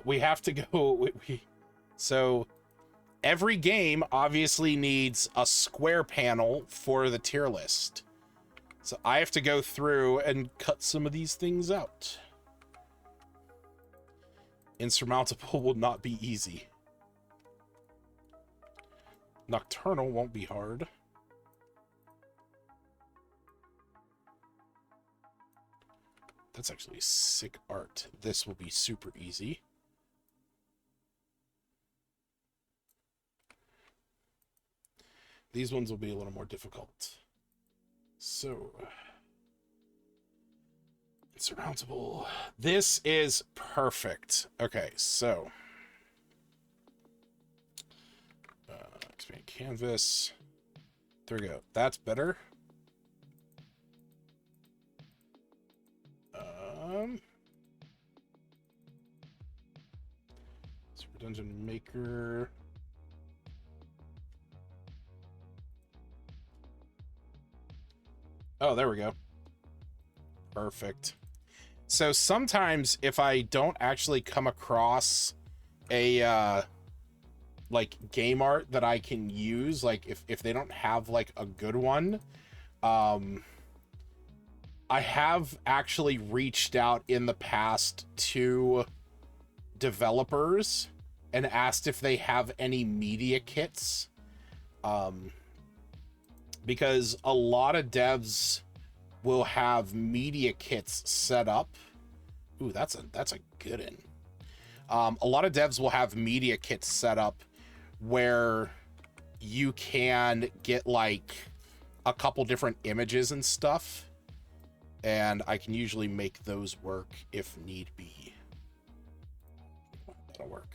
We have to go. So every game obviously needs a square panel for the tier list. So I have to go through and cut some of these things out. Insurmountable will not be easy. Nocturnal won't be hard. That's actually sick art. This will be super easy. These ones will be a little more difficult. So, insurmountable. This is perfect. Okay, so expand canvas. There we go. That's better. Super Dungeon Maker. Oh, there we go. Perfect. So sometimes if I don't actually come across a like game art that I can use, like if they don't have like a good one, I have actually reached out in the past to developers and asked if they have any media kits. Because a lot of devs will have media kits set up. Ooh, that's a good one. A lot of devs will have media kits set up where you can get like a couple different images and stuff. And I can usually make those work if need be. That'll work.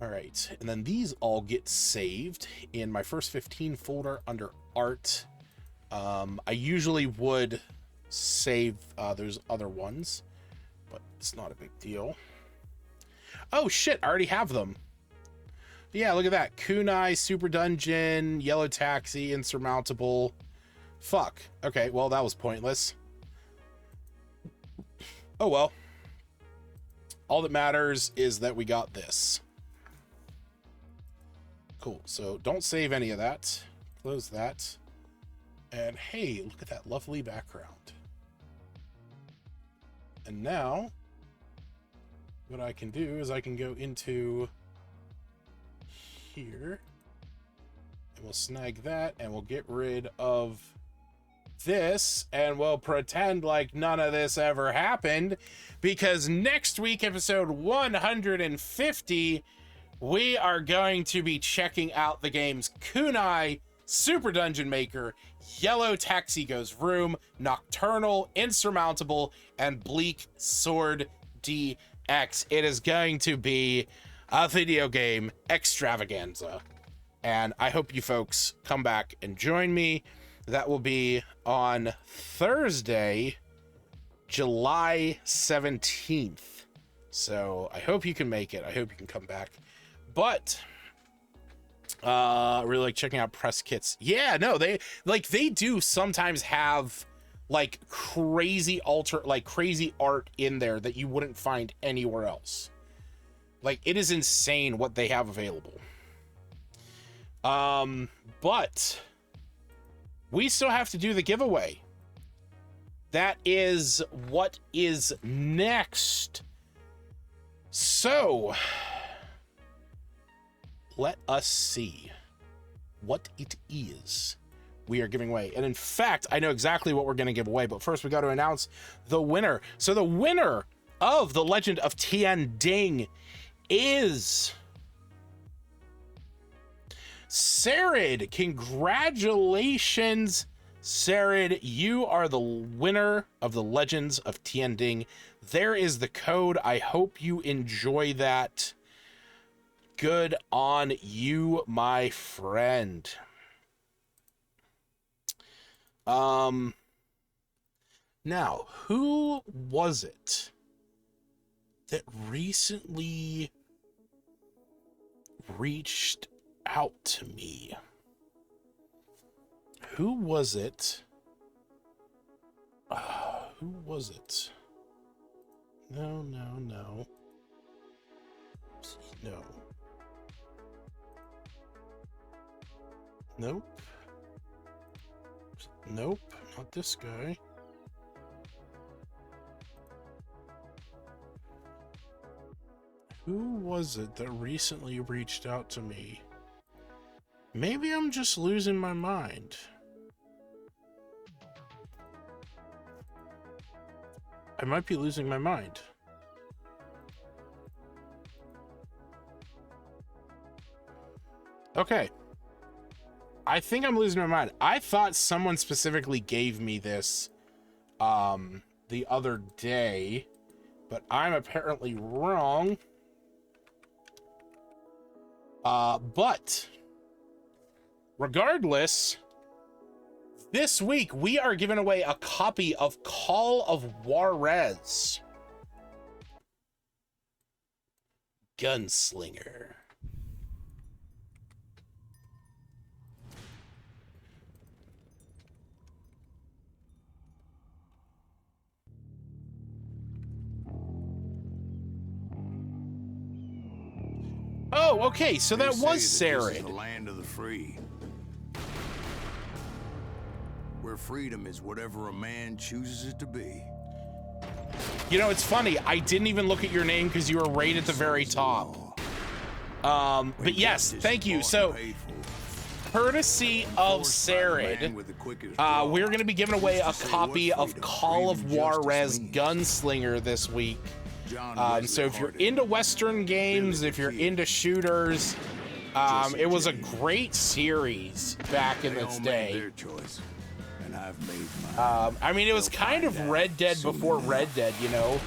All right, and then these all get saved in my first 15 folder under art. I usually would save those other ones, but it's not a big deal. Oh shit, I already have them. Yeah, look at that. Kunai, Super Dungeon, Yellow Taxi, Insurmountable. Fuck. Okay, well, that was pointless. Oh well. All that matters is that we got this. Cool, so don't save any of that. Close that. And hey, look at that lovely background. And now, what I can do is I can go into here. And we'll snag that, and we'll get rid of this, and we'll pretend like none of this ever happened, because next week, episode 150, we are going to be checking out the games Kunai, Super Dungeon Maker, Yellow Taxi Goes Vroom, Nocturnal, Insurmountable, and Bleak Sword DX. It is going to be a video game extravaganza, and I hope you folks come back and join me. That will be on Thursday, July 17th. So I hope you can make it. I hope you can come back. But I really like checking out press kits. Yeah, no, they do sometimes have like crazy crazy art in there that you wouldn't find anywhere else. Like, it is insane what they have available. But we still have to do the giveaway. That is what is next. So let us see what it is we are giving away. And in fact, I know exactly what we're going to give away, but first we got to announce the winner. So the winner of The Legend of Tian Ding is Sarid. Congratulations, Sarid. You are the winner of The Legends of Tian Ding. There is the code. I hope you enjoy that. Good on you, my friend. Now, who was it that recently reached out to me? Who was it? Who was it? No. No. Nope, not this guy. Who was it that recently reached out to me? Maybe I'm just losing my mind. I might be losing my mind. Okay. I think I'm losing my mind. I thought someone specifically gave me this the other day, but I'm apparently wrong. But regardless, this week we are giving away a copy of Call of Juarez. Gunslinger. Oh, okay, so that was Sarid. This is the land of the free, where freedom is whatever a man chooses it to be. You know, it's funny, I didn't even look at your name because you were right at the very top. But yes, thank you. So, courtesy of Sarid, we're going to be giving away a copy of Call of Juarez Gunslinger this week. So if you're into Western games, if you're into shooters, it was a great series back in its day. I mean, it was kind of Red Dead before Red Dead, you know?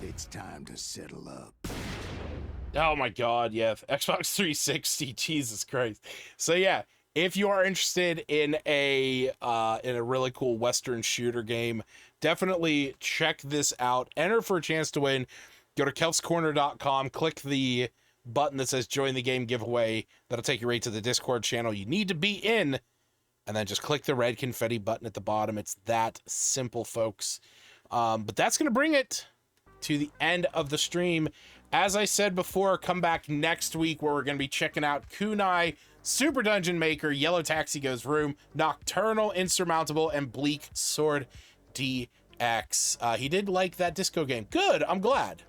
It's time to settle up. Oh my god, yeah. Xbox 360, Jesus Christ. So yeah, if you are interested in a really cool Western shooter game, definitely check this out. Enter for a chance to win. Go to kelpscorner.com, click the button that says join the game giveaway. That'll take you right to the Discord channel you need to be in. and then just click the red confetti button at the bottom. It's that simple, folks. But that's going to bring it to the end of the stream. As I said before, come back next week where we're going to be checking out Kunai, Super Dungeon Maker, Yellow Taxi Goes Room, Nocturnal Insurmountable, and Bleak Sword DX. He did like that disco game. Good. I'm glad.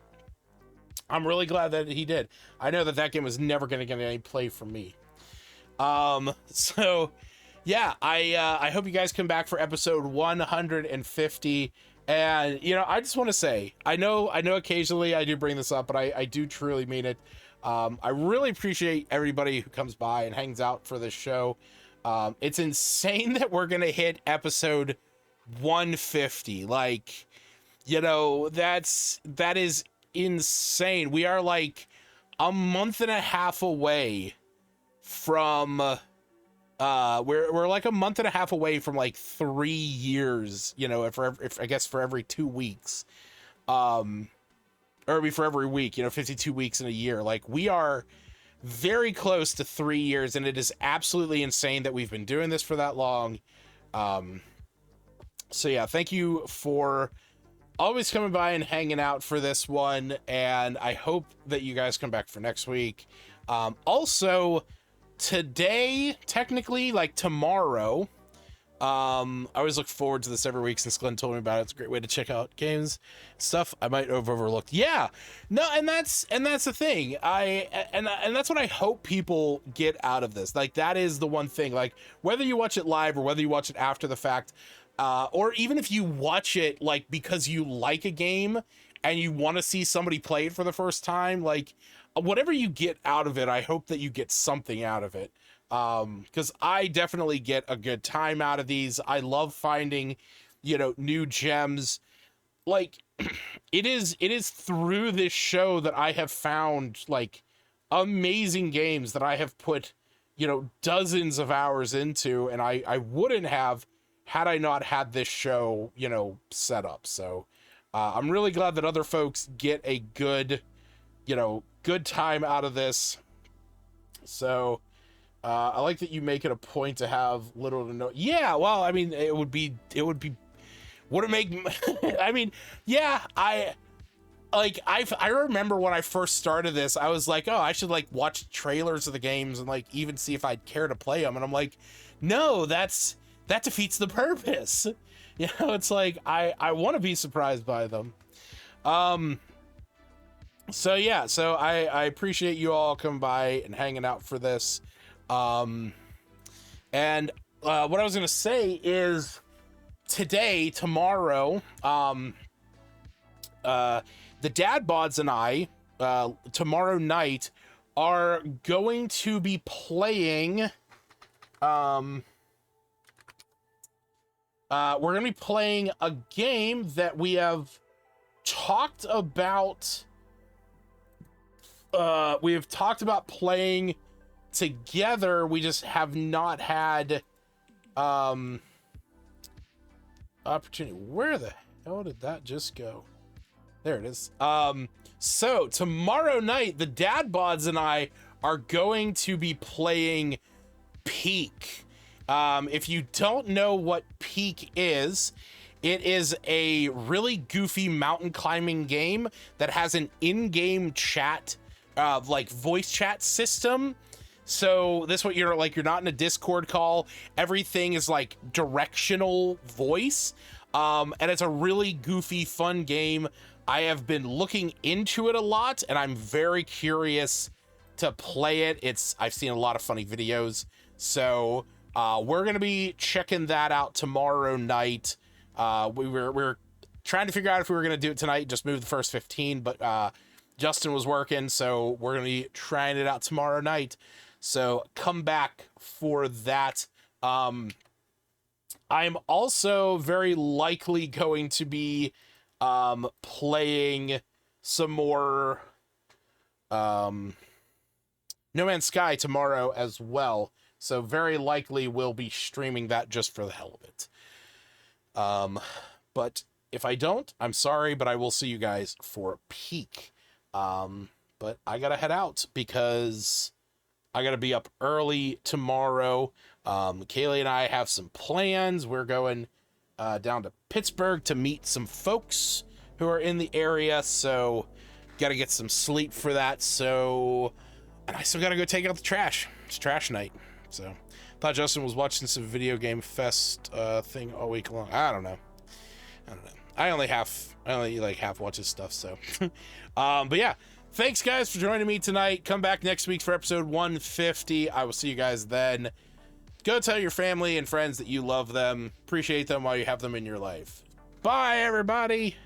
I'm really glad that he did. I know that that game was never going to get any play from me. So yeah, I hope you guys come back for episode 150. And, you know, I just want to say, I know occasionally I do bring this up, but I do truly mean it. I really appreciate everybody who comes by and hangs out for this show. It's insane that we're going to hit episode 150. Like, you know, that is insane. We are like a month and a half away from we're like a month and a half away from like 3 years, you know, if I guess for every 2 weeks, or maybe for every week, you know, 52 weeks in a year. Like, we are very close to 3 years, and it is absolutely insane that we've been doing this for that long. So yeah, thank you for always coming by and hanging out for this one, and I hope that you guys come back for next week. Also, today, technically, like tomorrow, I always look forward to this every week since Glenn told me about it. It's a great way to check out games, stuff I might have overlooked. Yeah, no, and that's the thing. And that's what I hope people get out of this. Like, that is the one thing. Like, whether you watch it live or whether you watch it after the fact, or even if you watch it like because you like a game and you want to see somebody play it for the first time, like, whatever you get out of it, I hope that you get something out of it. Because I definitely get a good time out of these. I love finding, you know, new gems. Like, it is through this show that I have found, like, amazing games that I have put, you know, dozens of hours into, and I wouldn't have had I not had this show, you know, set up. So, I'm really glad that other folks get a good, you know, good time out of this. So I like that you make it a point to have little to no. Yeah, well, I mean, would it make I mean, yeah, I remember when I first started this, I was like, oh, I should like watch trailers of the games and like even see if I'd care to play them, and I'm like, no, that defeats the purpose. You know, it's like I want to be surprised by them. So yeah, so I appreciate you all coming by and hanging out for this. And what I was going to say is tomorrow, the dad bods and I, tomorrow night are going to be playing, we're going to be playing a game that we have talked about. We have talked about playing together. We just have not had opportunity. Where the hell did that just go? There it is. So tomorrow night, the dad bods and I are going to be playing Peak. If you don't know what Peak is, it is a really goofy mountain climbing game that has an in-game chat, like voice chat system. So this what you're not in a Discord call. Everything is like directional voice. And it's a really goofy, fun game. I have been looking into it a lot, and I'm very curious to play it. I've seen a lot of funny videos. So we're gonna be checking that out tomorrow night. We were trying to figure out if we were gonna do it tonight, just move the first 15, but Justin was working, so we're gonna be trying it out tomorrow night. So come back for that. I'm also very likely going to be playing some more No Man's Sky tomorrow as well. So very likely we'll be streaming that just for the hell of it. But if I don't, I'm sorry, but I will see you guys for Peak. But I gotta head out because I gotta be up early tomorrow. Kaylee and I have some plans. We're going down to Pittsburgh to meet some folks who are in the area, so got to get some sleep for that. So, and I still got to go take out the trash. It's trash night. So, thought Justin was watching some video game fest thing all week long. I don't know. I only like half watch his stuff. So, but yeah, thanks guys for joining me tonight. Come back next week for episode 150. I will see you guys then. Go tell your family and friends that you love them. Appreciate them while you have them in your life. Bye, everybody.